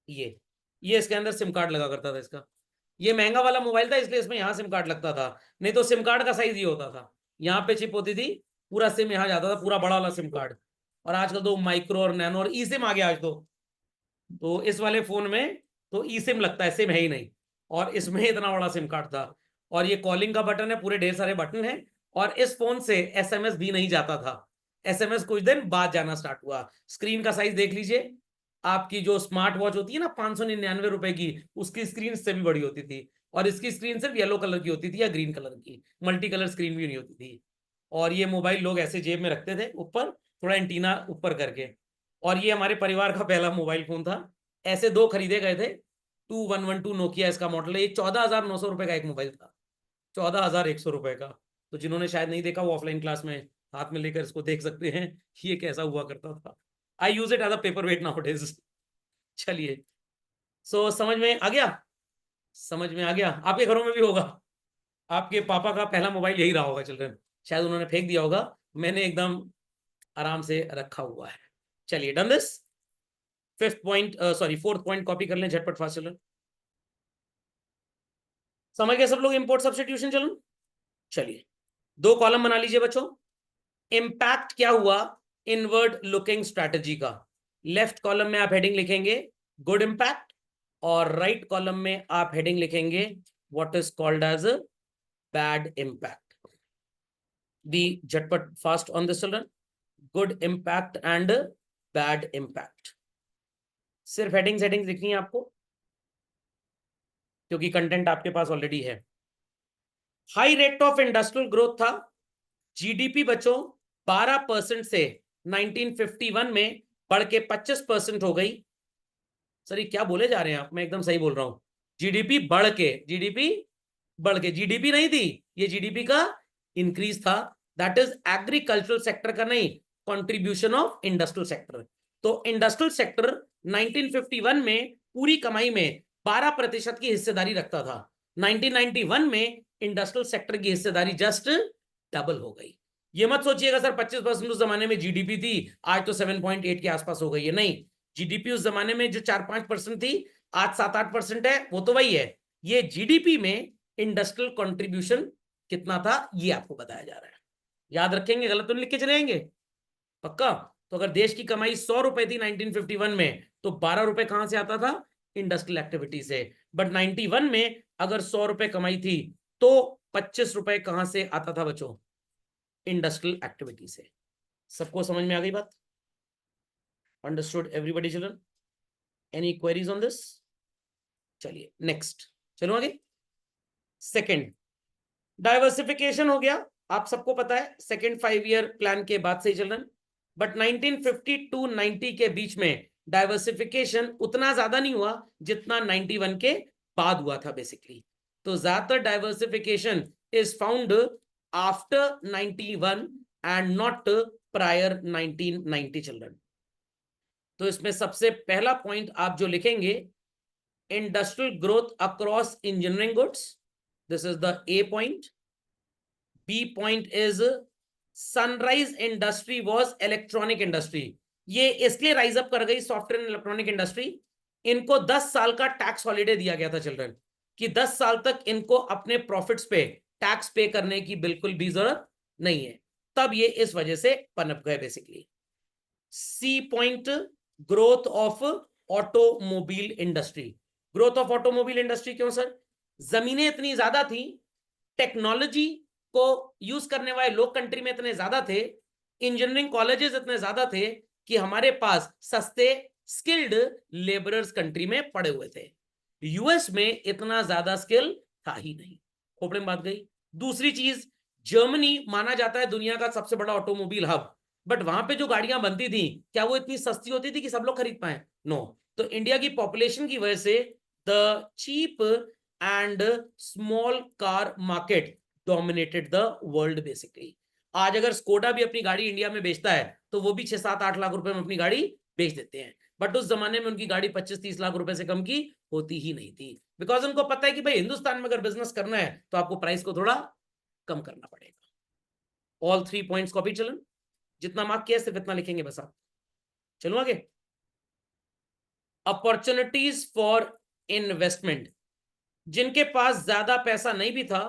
ये इसके अंदर सिम कार्ड लगा करता था इसका। ये महंगा वाला मोबाइल था इसलिए इसमें यहाँ सिम कार्ड लगता था, नहीं तो सिम कार्ड का साइज ये होता था। यहाँ पे चिप होती थी, पूरा सिम यहाँ जाता था, पूरा बड़ा वाला सिम कार्ड। और आजकल तो माइक्रो और नैनो और ई सिम आ गया आज तो इस वाले फोन में तो ई सिम लगता है, सिम है ही नहीं। और इसमें इतना बड़ा सिम कार्ड था। और ये कॉलिंग का बटन है, पूरे ढेर सारे बटन है। और इस फोन से एसएमएस भी नहीं जाता था, एसएमएस कुछ दिन बाद जाना स्टार्ट हुआ। स्क्रीन का साइज देख लीजिए, आपकी जो स्मार्ट वॉच होती है ना 599 रुपए की, उसकी स्क्रीन से भी बड़ी होती थी। और इसकी स्क्रीन सिर्फ येलो कलर की होती थी या ग्रीन कलर की, मल्टी कलर स्क्रीन भी नहीं होती थी। और ये मोबाइल लोग ऐसे जेब में रखते थे ऊपर, थोड़ा एंटीना ऊपर करके। और ये हमारे परिवार का पहला मोबाइल फोन था। ऐसे 2 खरीदे गए थे, 2112 नोकिया इसका मॉडल है। ये 14,900 रुपए का एक मोबाइल था, 14,100 रुपए का। तो जिन्होंने शायद नहीं देखा वो ऑफलाइन क्लास में हाथ में लेकर इसको देख सकते हैं ये कैसा हुआ करता था। I use it as a paperweight nowadays. So, सो समझ में आ गया? समझ में आ गया? आपके घरों में भी होगा, आपके पापा का पहला मोबाइल यही रहा होगा चिल्ड्रन, शायद उन्होंने फेंक दिया होगा, मैंने एकदम आराम से रखा हुआ है। चलिए, done this. Fifth point, sorry fourth point copy कर लें झटपट फास्ट चिल्ड्रन। समझ गए सब लोग इंपोर्ट सब्स्टिट्यूशन? चलो चलिए, 2 कॉलम बना लीजिए बच्चों। इंपैक्ट क्या हुआ इनवर्ड लुकिंग स्ट्रैटेजी का? लेफ्ट कॉलम में आप हेडिंग लिखेंगे गुड इंपैक्ट, और राइट कॉलम में आप हेडिंग लिखेंगे what is called as bad impact. Be झटपट fast on this children, good impact and bad impact. सिर्फ हेडिंग्स लिखनी है आपको, क्योंकि कंटेंट आपके पास ऑलरेडी है। High rate of industrial growth था, जीडीपी बच्चों 12% से 1951 में बढ़ के 25% हो गई। सर ये क्या बोले जा रहे हैं आप? मैं एकदम सही बोल रहा हूं। जीडीपी बढ़ के, जीडीपी नहीं थी, ये जीडीपी का इंक्रीज था। दैट इज एग्रीकल्चरल सेक्टर का नहीं, कंट्रीब्यूशन ऑफ इंडस्ट्रियल सेक्टर। तो इंडस्ट्रियल सेक्टर 1951 में पूरी कमाई में 12% की हिस्सेदारी रखता था। 1991 में इंडस्ट्रियल सेक्टर की हिस्सेदारी जस्ट डबल हो गई। ये मत सोचिएगा सर 25% उस जमाने में जीडीपी थी, आज तो 7.8 के आसपास हो गई है। नहीं, जीडीपी उस जमाने में जो 4-5% थी, आज 7-8% है, वो तो वही है। ये जीडीपी में इंडस्ट्रियल कंट्रीब्यूशन कितना था ये आपको बताया जा रहा है। याद रखेंगे, गलत तो नहीं लिख के चलेंगे पक्का? तो अगर देश की कमाई 100 रुपए थी 1951 में, तो 12 रुपए कहां से आता था? इंडस्ट्रियल एक्टिविटी से। बट 91 में अगर 100 रुपए कमाई थी तो 25 रुपए कहां से आता था बच्चों? इंडस्ट्रियल एक्टिविटी से। सबको समझ में आ गई बात? Understood everybody children? Any queries on this? चलिए नेक्स्ट, चलो आगे। सेकंड, डाइवर्सिफिकेशन हो गया, आप सबको पता है सेकंड 5 ईयर प्लान के बाद से ही चिल्ड्रन। बट 1950 टू 90 के बीच में डाइवर्सिफिकेशन उतना ज्यादा नहीं हुआ जितना 91 के बाद हुआ था बेसिकली। तो ज्यादातर diversification is found after 91 and not prior 1990 children. तो इसमें सबसे पहला पॉइंट आप जो लिखेंगे, industrial growth across engineering goods, this is the A point. B point is sunrise industry was electronic industry. ये इसलिए राइज अप कर गई सॉफ्टवेयर एंड इलेक्ट्रॉनिक इंडस्ट्री, इनको 10 साल का टैक्स हॉलिडे दिया गया था चिल्ड्रन, कि 10 साल तक इनको अपने प्रॉफिट्स पे टैक्स पे करने की बिल्कुल भी जरूरत नहीं है, तब ये इस वजह से पनप गए basically. C point, growth of automobile industry. Growth of automobile industry क्यों सर? जमीनें इतनी ज्यादा थी, टेक्नोलॉजी को यूज करने वाले लोग कंट्री में इतने ज्यादा थे, इंजीनियरिंग कॉलेजेस इतने ज्यादा थे कि हमारे पास सस्ते स्किल्ड लेबरर्स कंट्री में पड़े हुए थे। यूएस में इतना ज्यादा स्किल था ही नहीं। खोपड़े में बात गई। दूसरी चीज, जर्मनी माना जाता है दुनिया का सबसे बड़ा ऑटोमोबाइल हब, बट वहां पे जो गाड़ियां बनती थी क्या वो इतनी सस्ती होती थी कि सब लोग खरीद पाए? नो। तो इंडिया की पॉपुलेशन की वजह से the cheap and small car market dominated the world basically. आज अगर स्कोडा भी अपनी गाड़ी इंडिया में बेचता है तो वो भी 6-7-8 लाख रुपए में अपनी गाड़ी बेच देते हैं, बट उस जमाने में उनकी गाड़ी 25-30 लाख रुपए से कम की होती ही नहीं थी, बिकॉज उनको पता है कि भाई हिंदुस्तान में अगर बिजनेस करना है तो आपको प्राइस को थोड़ा कम करना पड़ेगा। ऑल 3 पॉइंट्स कॉपी चलन, जितना मार्क किया सिर्फ इतना लिखेंगे बस आप। चलो आगे। अपॉर्चुनिटीज फॉर इन्वेस्टमेंट, जिनके पास ज्यादा पैसा नहीं भी था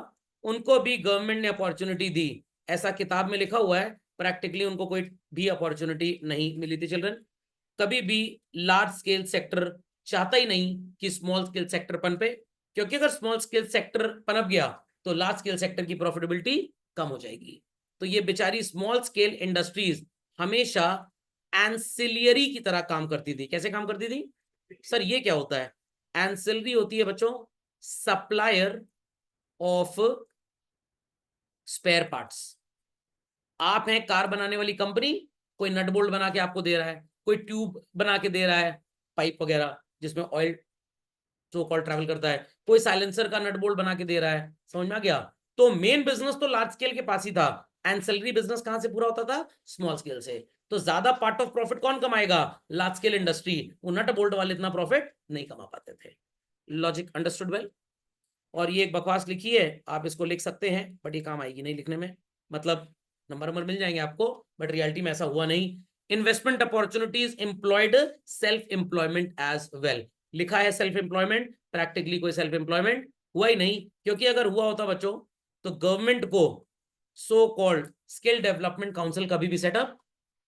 उनको भी गवर्नमेंट ने अपॉर्चुनिटी दी, ऐसा किताब में लिखा हुआ है। प्रैक्टिकली उनको कोई भी अपॉर्चुनिटी नहीं मिली थी चिल्ड्रन। कभी भी लार्ज स्केल सेक्टर चाहता ही नहीं कि स्मॉल स्केल सेक्टर पनपे, क्योंकि अगर स्मॉल स्केल सेक्टर पनप गया तो लार्ज स्केल सेक्टर की प्रॉफिटेबिलिटी कम हो जाएगी। तो ये बेचारी स्मॉल स्केल इंडस्ट्रीज हमेशा एंसिलियरी की तरह काम करती थी। कैसे काम करती थी सर? ये क्या होता है? एंसिलरी होती है बच्चों सप्लायर ऑफ स्पेयर पार्ट्स। आप हैं कार बनाने वाली कंपनी, कोई नट बोल्ट बना के आपको दे रहा है, कोई ट्यूब बना के दे रहा है, पाइप वगैरह जिसमें ऑयल सो कॉल्ड ट्रैवल करता है, कोई साइलेंसर का नट बोल्ट बना के दे रहा है। समझ में आ गया? तो मेन बिजनेस तो लार्ज स्केल के पास ही था, एंसिलरी बिजनेस कहां से पूरा होता था? स्मॉल स्केल से। तो ज्यादा पार्ट ऑफ प्रॉफिट कौन कमाएगा? Large scale industry. वो नट बोल्ट वाले इतना प्रॉफिट नहीं कमा पाते थे। Logic understood well? और ये एक बकवास लिखी है, आप इसको लिख सकते हैं बट ये काम आएगी नहीं लिखने में, मतलब नंबर मिल जाएंगे आपको बट रियलिटी में ऐसा हुआ नहीं। Investment opportunities employed self employment as well. लिखा है सेल्फ एम्प्लॉयमेंट, प्रैक्टिकली कोई सेल्फ एम्प्लॉयमेंट हुआ ही नहीं, क्योंकि अगर हुआ होता बच्चों तो गवर्नमेंट को so called skill development council कभी भी सेटअप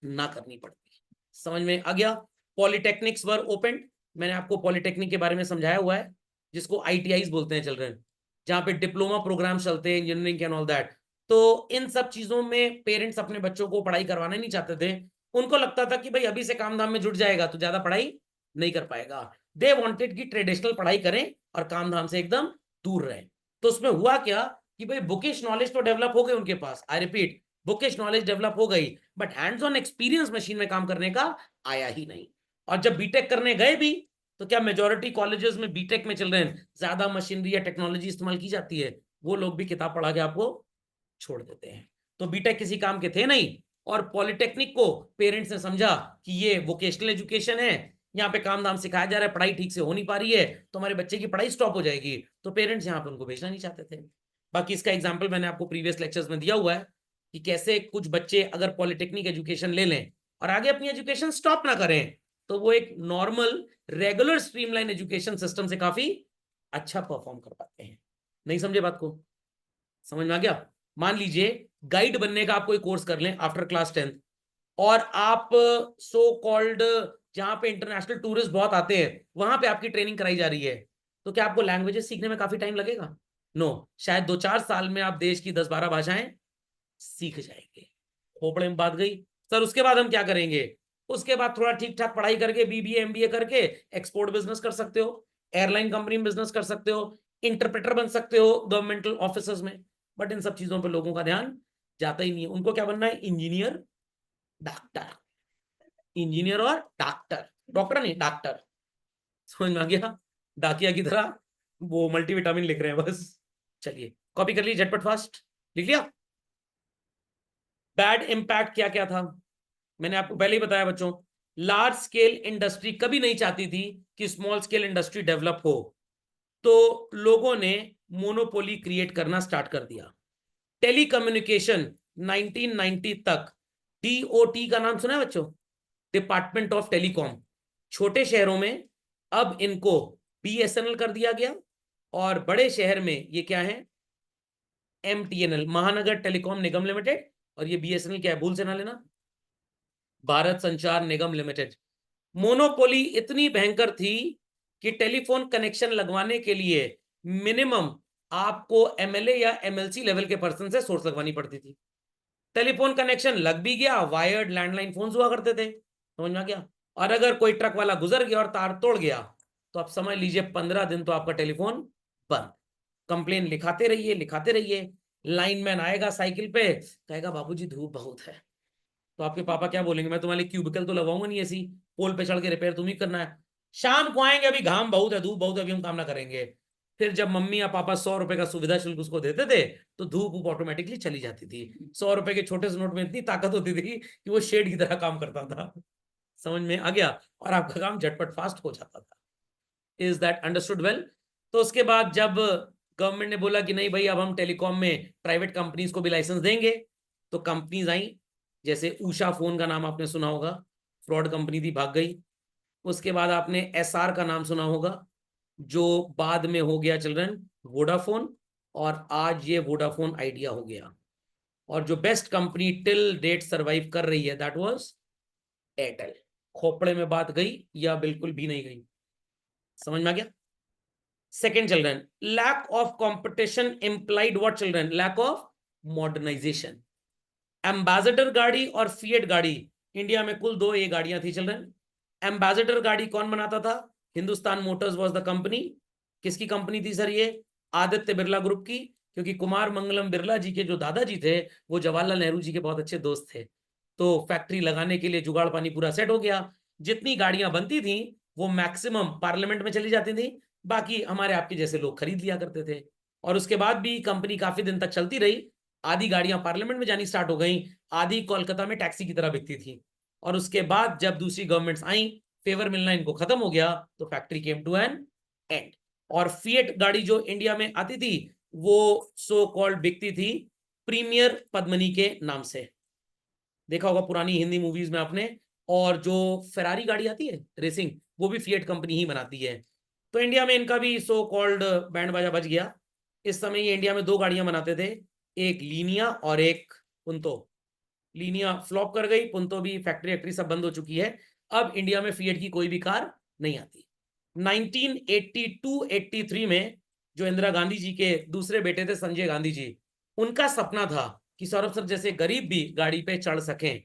ना करनी पड़ती। समझ में आ गया? पॉलिटेक्निक्स वर ओपन, मैंने आपको पॉलिटेक्निक के बारे में समझाया हुआ है, जिसको ITIs बोलते हैं चिल्ड्रन, जहां पे डिप्लोमा प्रोग्राम चलते हैं इंजीनियरिंग एंड ऑल दैट। तो इन सब चीजों में पेरेंट्स अपने बच्चों को पढ़ाई करवाना नहीं चाहते थे। उनको लगता था कि भाई अभी से काम धाम में जुट जाएगा तो ज्यादा पढ़ाई नहीं कर पाएगा। दे वांटेड कि ट्रेडिशनल पढ़ाई करें और काम धाम से एकदम दूर रहे। तो उसमें हुआ क्या कि भाई बुकिश नॉलेज तो डेवलप हो गई उनके पास, I repeat bookish knowledge develop हो गई, but hands on experience machine में काम करने का आया ही नहीं। और जब बीटेक करने गए भी तो क्या मेजॉरिटी कॉलेजेस में बीटेक में चल रहे हैं ज्यादा मशीनरी या टेक्नोलॉजी इस्तेमाल की जाती है? वो लोग भी किताब पढ़ा के आपको छोड़ देते हैं। तो बीटेक किसी काम के थे नहीं, और पॉलिटेक्निक को पेरेंट्स ने समझा कि ये वोकेशनल एजुकेशन है, यहाँ पे काम धाम सिखाया जा रहा है, पढ़ाई ठीक से हो नहीं पा रही है तो हमारे बच्चे की पढ़ाई स्टॉप हो जाएगी, तो पेरेंट्स यहाँ पे उनको भेजना नहीं चाहते थे। बाकी इसका एग्जाम्पल मैंने आपको प्रीवियस लेक्चर्स में दिया हुआ है कि कैसे कुछ बच्चे अगर पॉलिटेक्निक एजुकेशन ले लें और आगे अपनी एजुकेशन स्टॉप ना करें तो वो एक normal regular streamline education system से काफी अच्छा परफॉर्म कर पाते हैं। नहीं समझे बात को? समझ में आ गया? मान लीजिए गाइड बनने का आप कोई कोर्स कर लें आफ्टर क्लास 10th, और आप सो कॉल्ड जहां पे इंटरनेशनल टूरिस्ट बहुत आते हैं वहां पे आपकी ट्रेनिंग कराई जा रही है, तो क्या आपको लैंग्वेजेस सीखने में काफी टाइम लगेगा? नो, शायद 2-4 साल में आप देश की 10-12 भाषाएं सीख जाएंगे। खोपड़े में बात गई। सर उसके बाद हम क्या करेंगे? उसके बाद थोड़ा ठीक ठाक पढ़ाई करके बीबीए एमबीए करके एक्सपोर्ट बिजनेस कर सकते हो, एयरलाइन कंपनी में बिजनेस कर सकते हो, इंटरप्रेटर बन सकते हो गवर्नमेंटल ऑफिसर्स में। बट इन सब चीजों पे लोगों का ध्यान जाता ही नहीं है। उनको क्या बनना है? Engineer, doctor. इंजीनियर और डॉक्टर, डॉक्टर नहीं डॉक्टर। समझ में आ गया? डाकिया की तरह वो मल्टीविटामिन लिख रहे हैं बस। चलिए कॉपी कर लीजिए झटपट फास्ट, लिख लिया। बैड इंपैक्ट क्या क्या था मैंने आपको पहले ही बताया बच्चों। लार्ज स्केल इंडस्ट्री कभी नहीं चाहती थी कि स्मॉल स्केल इंडस्ट्री डेवलप हो, तो लोगों ने मोनोपोली क्रिएट करना स्टार्ट कर दिया। टेलीकम्युनिकेशन 1990 तक, डीओटी का नाम सुना है बच्चों? Department of telecom. छोटे शहरों में अब इनको बीएसएनएल कर दिया गया, और बड़े शहर में ये क्या है? एमटीएनएल, महानगर टेलीकॉम निगम लिमिटेड। और ये बीएसएनएल क्या है? भूल से ना लेना, भारत संचार निगम लिमिटेड। मोनोपोली इतनी भयंकर थी कि टेलीफोन कनेक्शन लगवाने के लिए मिनिमम आपको एमएलए या एमएलसी लेवल के पर्सन से सोर्स लगवानी पड़ती थी। टेलीफोन कनेक्शन लग भी गया, वायर्ड लैंडलाइन फोन हुआ करते थे, समझ में क्या? और अगर कोई ट्रक वाला गुजर गया और तार तोड़ गया, तो आप समझ लीजिए 15 दिन तो आपका टेलीफोन बंद। कंप्लेन लिखाते रहिए लिखाते रहिए। लाइनमैन आएगा साइकिल पे, कहेगा बाबूजी धूप बहुत है, तो आपके पापा क्या बोलेंगे? मैं तुम्हारे लिए क्यूबिकल तो लगवाऊंगा नहीं, ऐसी पोल पे चढ़ के रिपेयर तुम ही करना है। शाम को आएंगे, अभी घाम बहुत है, धूप बहुत है, अभी हम काम ना करेंगे। फिर जब मम्मी या पापा 100 रुपए का सुविधा शुल्क उसको देते थे, तो धूप वूप ऑटोमेटिकली चली जाती थी। 100 रुपए के छोटे से नोट में इतनी ताकत होती थी कि वो शेड की तरह काम करता था। समझ में आ गया? और आपका काम झटपट फास्ट हो जाता था। Is that understood well? तो उसके बाद जब गवर्नमेंट ने बोला कि नहीं भाई, अब हम टेलीकॉम में प्राइवेट कंपनीज को भी लाइसेंस देंगे, तो कंपनीज आई। जैसे उषा फोन का नाम आपने सुना होगा, फ्रॉड कंपनी थी, भाग गई। उसके बाद आपने एसआर का नाम सुना होगा, जो बाद में हो गया चिल्ड्रन वोडाफोन, और आज ये वोडाफोन आइडिया हो गया। और जो best company till date survive कर रही है, दैट वाज एयरटेल। खोपड़े में बात गई या बिल्कुल भी नहीं गई? समझ में आ गया? Second children, lack of competition implied what children? Lack of modernization. Ambassador गाड़ी और फिएट गाड़ी, इंडिया में कुल दो ये गाड़ियां थी चिल्ड्रन। एम्बेसडर गाड़ी कौन बनाता था? Hindustan Motors was the company. किसकी कंपनी थी सर ये? आदित्य बिरला ग्रुप की। क्योंकि कुमार मंगलम बिरला जी के जो दादाजी थे, वो जवाहरलाल नेहरू जी के बहुत अच्छे दोस्त थे। तो फैक्ट्री लगाने के लिए जुगाड़ पानी पूरा सेट हो गया। जितनी गाड़ियां बनती थी वो मैक्सिमम पार्लियामेंट में चली जाती थी, बाकी हमारे आपके जैसे लोग खरीद लिया करते थे। और उसके बाद भी कंपनी काफी दिन तक चलती रही। आधी गाड़ियां पार्लियामेंट में जानी स्टार्ट हो गई, आधी कोलकाता में टैक्सी की तरह बिकती थी। और उसके बाद जब दूसरी गवर्नमेंट्स आई, फेवर मिलना इनको खत्म हो गया, तो factory came to an end. और फिएट गाड़ी जो इंडिया में आती थी, वो सो कॉल्ड बिकती थी प्रीमियर पद्मनी के नाम से। देखा होगा पुरानी हिंदी मूवीज में आपने। और जो फेरारी गाड़ी आती है रेसिंग, वो भी फिएट कंपनी ही बनाती है। तो इंडिया में इनका भी सो कॉल्ड बैंड बाजा बज गया। इस समय ये इंडिया में दो गाड़ियां बनाते थे, एक लीनिया और एक पुंतो। लीनिया फ्लॉप कर गई, पुंतो भी फैक्ट्री फैक्ट्री सब बंद हो चुकी है। अब इंडिया में फिएट की कोई भी कार नहीं आती। 1982-83 में जो इंदिरा गांधी जी के दूसरे बेटे थे संजय गांधी जी, उनका सपना था कि सौरभ सर जैसे गरीब भी गाड़ी पे चढ़ सकें।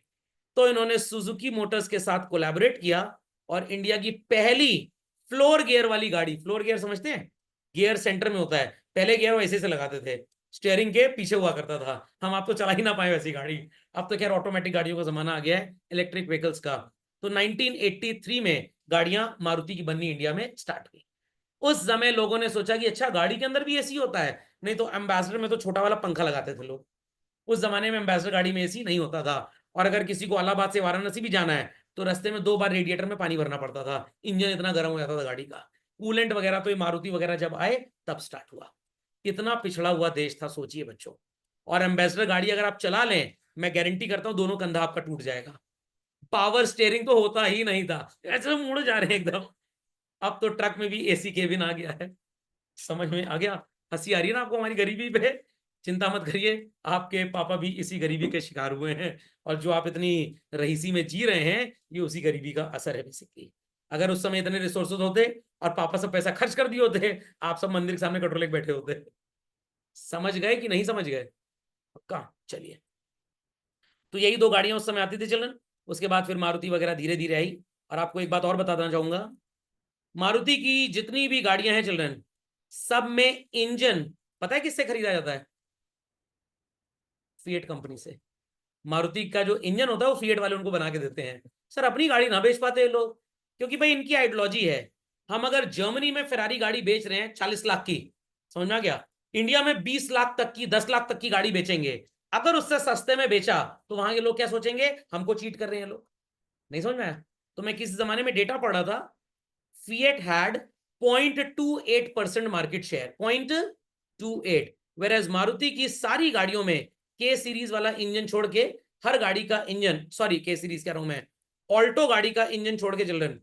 तो इन्होंने सुजुकी मोटर्स के साथ कोलैबोरेट किया, और इंडिया की पहली फ्लोर गियर वाली गाड़ी, फ्लोर गियर समझते हैं? गियर सेंटर में होता है, पहले गियर वैसे से लगाते थे, स्टीयरिंग के पीछे हुआ करता था। हम आप तो चला ही ना पाए वैसी गाड़ी। अब तो खैर ऑटोमेटिक गाड़ियों का जमाना आ गया है, इलेक्ट्रिक व्हीकल्स का। तो 1983 में गाड़ियां मारुति की बननी इंडिया में स्टार्ट हुई। उस समय लोगों ने सोचा कि अच्छा गाड़ी के अंदर भी एसी होता है। नहीं तो एम्बेसडर में तो छोटा वाला पंखा लगाते थे लोग। उस जमाने में एम्बेसडर गाड़ी में एसी नहीं होता था। और अगर किसी को इलाहाबाद से वाराणसी भी जाना है, तो रास्ते में 2 बार रेडिएटर में पानी भरना पड़ता था, इंजन इतना गर्म हो जाता था गाड़ी का। कूलेंट वगैरह तो ये मारुति वगैरह जब आए तब स्टार्ट हुआ। इतना पिछड़ा हुआ देश था, सोचिए बच्चों। और एम्बेसडर गाड़ी अगर आप चला लें, मैं गारंटी करता हूं दोनों कंधा आपका टूट जाएगा। पावर स्टेयरिंग तो होता ही नहीं था, ऐसे मुड़ जा रहे हैं एकदम। अब तो ट्रक में भी एसी केबिन आ गया है। समझ में आ गया? हंसी आ रही है ना आपको हमारी गरीबी पे? चिंता मत करिए, आपके पापा भी इसी गरीबी के शिकार हुए हैं। और जो आप इतनी रईसी में जी रहे हैं, ये उसी गरीबी का असर है बेसिकली। अगर उस समय इतने रिसोर्सेज होते और पापा सब पैसा खर्च कर दिए होते, आप सब मंदिर के सामने कटोरे बैठे होते। समझ गए कि नहीं समझ गए? पक्का? चलिए, तो यही दो गाड़ियां उस समय आती थी चिल्ड्रन। उसके बाद फिर मारुति वगैरह धीरे धीरे आई। और आपको एक बात और बताना चाहूंगा, मारुति की जितनी भी गाड़ियां हैं चिल्ड्रन, सब में इंजन पता है किससे खरीदा जाता है? फिएट कंपनी से। मारुति का जो इंजन होता है वो फिएट वाले उनको बना के देते हैं। सर अपनी गाड़ी ना बेच पाते लोग, क्योंकि भाई इनकी आइडियोलॉजी है, हम अगर जर्मनी में फेरारी गाड़ी बेच रहे हैं 40 लाख की, समझ में आ गया, इंडिया में 20 लाख तक की 10 लाख तक की गाड़ी बेचेंगे, अगर उससे सस्ते में बेचा तो वहां के लोग क्या सोचेंगे, हमको चीट कर रहे हैं लोग। नहीं समझ में आया? तो मैं किसी जमाने में डेटा पढ़ रहा था, Fiat had 0.28% market share, 0.28, where Maruti की सारी गाड़ियों में के सीरीज वाला इंजन छोड़ के, हर गाड़ी का इंजन, सॉरी के सीरीज कह रहा हूं मैं, ऑल्टो गाड़ी का इंजन छोड़ के चिल्ड्रन,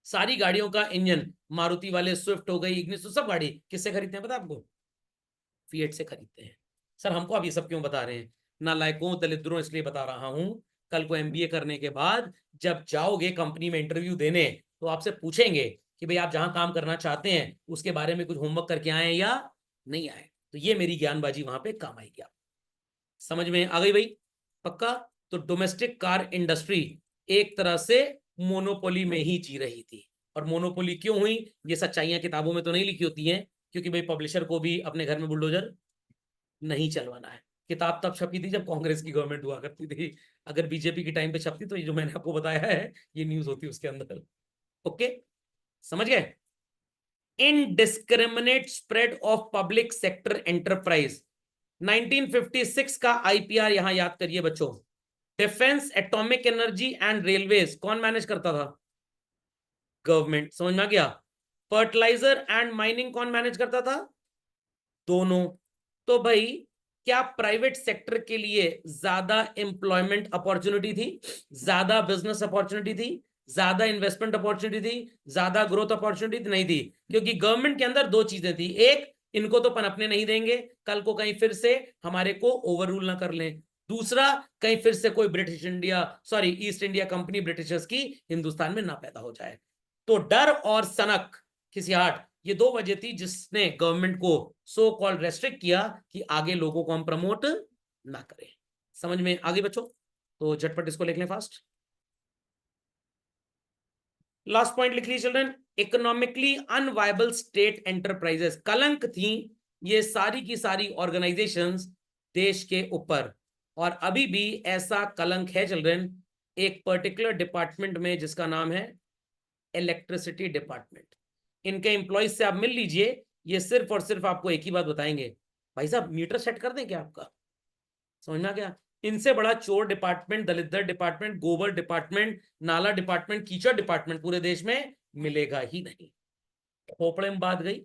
सारी गाड़ियों का इंजन, मारुति वाले स्विफ्ट हो गई, इग्निस, तो सब गाड़ी किससे खरीदते हैं पता आपको? फिएट से खरीदते हैं। सर हमको आप ये सब क्यों बता रहे हैं? नालायकों दलिद्रों, इसलिए बता रहा हूं, कल को एमबीए करने के बाद जब जाओगे कंपनी में इंटरव्यू देने, तो आपसे पूछेंगे कि भाई आप जहां काम करना चाहते हैं उसके बारे में कुछ होमवर्क करके आए या नहीं आए। तो ये मेरी ज्ञानबाजी वहां पे काम आएगी। आप समझ में आ गई भाई? पक्का? तो डोमेस्टिक कार इंडस्ट्री एक तरह से मोनोपोली में ही जी रही थी। और मोनोपोली क्यों हुई, ये सच्चाइयां किताबों में तो नहीं लिखी होती हैं, क्योंकि भाई पब्लिशर को भी अपने घर में बुलडोजर नहीं चलवाना है। किताब तब छपी थी जब कांग्रेस की गवर्नमेंट हुआ करती थी, अगर बीजेपी की टाइम पे छपती तो ये जो मैंने आपको बताया है ये न्यूज होती उसके अंदर। ओके, समझ गए? Indiscriminate spread of public sector enterprise, 1956 का आईपीआर यहां याद करिए बच्चों। Defence, atomic energy and railways कौन मैनेज करता था? गवर्नमेंट। समझ में आ गया? फर्टिलाइजर एंड माइनिंग कौन मैनेज करता था? दोनों। तो भाई क्या प्राइवेट सेक्टर के लिए ज्यादा एम्प्लॉयमेंट अपॉर्चुनिटी थी, ज्यादा बिजनेस अपॉर्चुनिटी थी, ज्यादा इन्वेस्टमेंट अपॉर्चुनिटी थी, ज्यादा ग्रोथ अपॉर्चुनिटी नहीं थी? क्योंकि गवर्नमेंट के अंदर दो चीजें थी, एक, इनको तो पनपने नहीं देंगे, कल को कहीं फिर से हमारे को ओवर रूल ना कर लें, दूसरा कहीं फिर से कोई British India, sorry east India company Britishers की हिंदुस्तान में ना पैदा हो जाए। तो डर और सनक, खिसियाहट, ये दो वजह थी जिसने गवर्नमेंट को सो कॉल्ड रेस्ट्रिक्ट किया कि आगे लोगों को हम प्रमोट ना करें। समझ में आगे बच्चों? तो झटपट इसको लिख लें फास्ट। लास्ट पॉइंट लिख लीजिए children, economically unviable state enterprises, कलंक थी ये सारी की सारी ऑर्गेनाइजेशंस देश के ऊपर। और अभी भी ऐसा कलंक है चिल्ड्रन एक पर्टिकुलर डिपार्टमेंट में जिसका नाम है इलेक्ट्रिसिटी डिपार्टमेंट। इनके एम्प्लॉइज से आप मिल लीजिए, ये सिर्फ और सिर्फ आपको एक ही बात बताएंगे, भाई साहब मीटर सेट कर दें क्या आपका? समझना क्या? इनसे बड़ा चोर डिपार्टमेंट, दलिद्र डिपार्टमेंट, गोबर डिपार्टमेंट, नाला डिपार्टमेंट, कीचड़ डिपार्टमेंट पूरे देश में मिलेगा ही नहीं। खोपड़े में बात गई।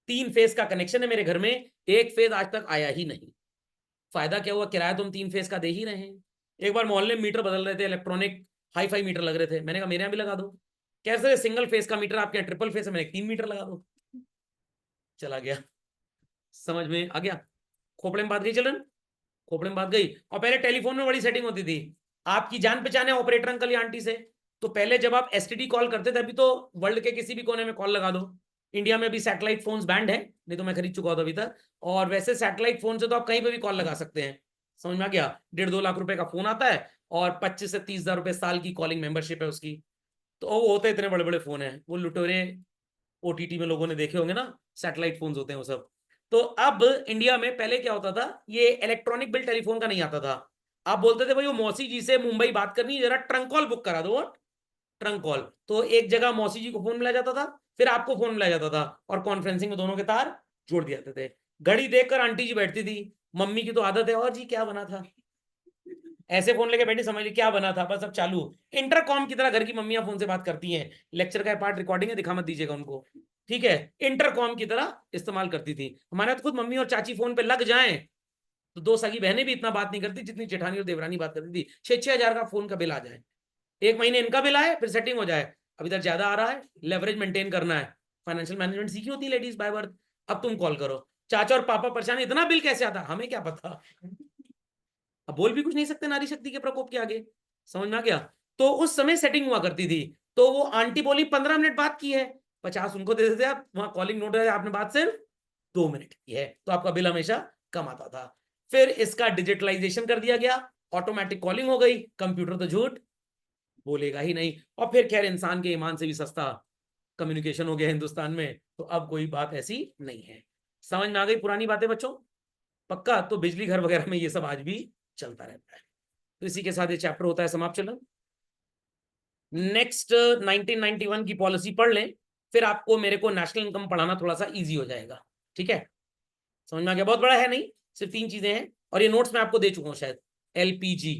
3 फेज का कनेक्शन है मेरे घर में, 1 फेज आज तक आया ही नहीं। फायदा क्या हुआ, किराया तुम 3 फेज का दे ही रहे हैं। एक बार मोहल्ले में मीटर बदल रहे थे, इलेक्ट्रॉनिक हाई फाई मीटर लग रहे थे, मैंने कहा मेरे यहाँ भी लगा दो। कैसे सिंगल फेज का मीटर, आपके ट्रिपल फेज है, मैंने 3 मीटर लगा दो। चला गया। समझ में आ गया? खोपड़े में बात गई चिल्ड्रन, खोपड़े में बात गई। और पहले टेलीफोन में बड़ी सेटिंग होती थी, आपकी जान पहचान है ऑपरेटर अंकल या आंटी से, तो पहले जब आप एसटीडी कॉल करते थे, अभी तो वर्ल्ड के किसी भी कोने में कॉल लगा दो। इंडिया में भी सैटेलाइट फोन्स बैंड है, नहीं तो मैं खरीद चुका था अभी तक। और वैसे सैटेलाइट फोन से तो आप कहीं पे भी कॉल लगा सकते हैं। समझ में आ गया? 1.5-2 लाख रुपए का फोन आता है और 25 से 30 हजार रुपए साल की कॉलिंग मेंबरशिप है उसकी। तो वो होते इतने बड़े बड़े फोन है, वो लुटेरे ओटीटी में लोगों ने देखे होंगे ना, सैटेलाइट फोन्स होते हैं वो सब। तो अब इंडिया में पहले क्या होता था, ये इलेक्ट्रॉनिक बिल टेलीफोन का नहीं आता था। आप बोलते थे भाई वो मौसी जी से मुंबई बात करनी है, जरा ट्रंक कॉल बुक करा दो, ट्रंक कॉल। तो एक जगह मौसी जी को फोन मिला जाता था, फिर आपको फोन मिला जाता था, और कॉन्फ्रेंसिंग में दोनों के तार जोड़ दिए जाते थे। घड़ी देखकर आंटी जी बैठती थी, मम्मी की तो आदत है, और जी क्या बना था, ऐसे फोन लेके बैठी, समझ ली क्या बना था, बस अब चालू। इंटरकॉम की तरह घर की मम्मियां फोन से बात करती हैं, लेक्चर का पार्ट रिकॉर्डिंग है, दिखा मत दीजिएगा उनको, ठीक है? इंटरकॉम की तरह इस्तेमाल करती थी। हमारे तो खुद मम्मी और चाची फोन पे लग जाएं तो दो सगी बहनें भी इतना बात नहीं करती जितनी जेठानी और देवरानी बात करती थी। 6-6 हजार का फोन का बिल आ जाए, एक महीने इनका बिल आए, फिर सेटिंग हो जाए, अब इधर ज्यादा आ रहा है, लेवरेज मेंटेन करना है, फाइनेंशियल मैनेजमेंट सीखी होती है लेडीज बाय बर्थ। अब तुम कॉल करो, चाचा और पापा परेशान, इतना बिल कैसे आता, हमें क्या पता। अब बोल भी कुछ नहीं सकते नारी शक्ति के प्रकोप के आगे। समझ में आ गया? तो उस समय सेटिंग हुआ करती थी। तो वो आंटी बोली 15 मिनट बात की है, 50 उनको दे देते आप, वहां कॉलिंग नोट है आपने बात सिर्फ 2 मिनट की है, तो आपका बिल हमेशा कम आता था। फिर इसका डिजिटलाइजेशन कर दिया गया, ऑटोमेटिक कॉलिंग हो गई, कंप्यूटर तो झूठ बोलेगा ही नहीं। और फिर खैर इंसान के ईमान से भी सस्ता कम्युनिकेशन हो गया हिंदुस्तान में, तो अब कोई बात ऐसी नहीं है। समझ में आ गई पुरानी बातें बच्चों? पक्का? तो बिजली घर वगैरह में ये सब आज भी चलता रहता है। तो इसी के साथ ये चैप्टर होता है समाप्त। चलो नेक्स्ट 1991 की पॉलिसी पढ़ लें, फिर आपको मेरे को नेशनल इनकम पढ़ाना थोड़ा सा इजी हो जाएगा। ठीक है, समझ में आ गया? बहुत बड़ा है नहीं, सिर्फ 3 चीजें हैं, और ये नोट्स मैं आपको दे चुका हूं शायद, LPG।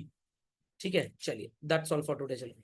ठीक है, चलिए दैट्स ऑल फॉर टुडे। चलिए।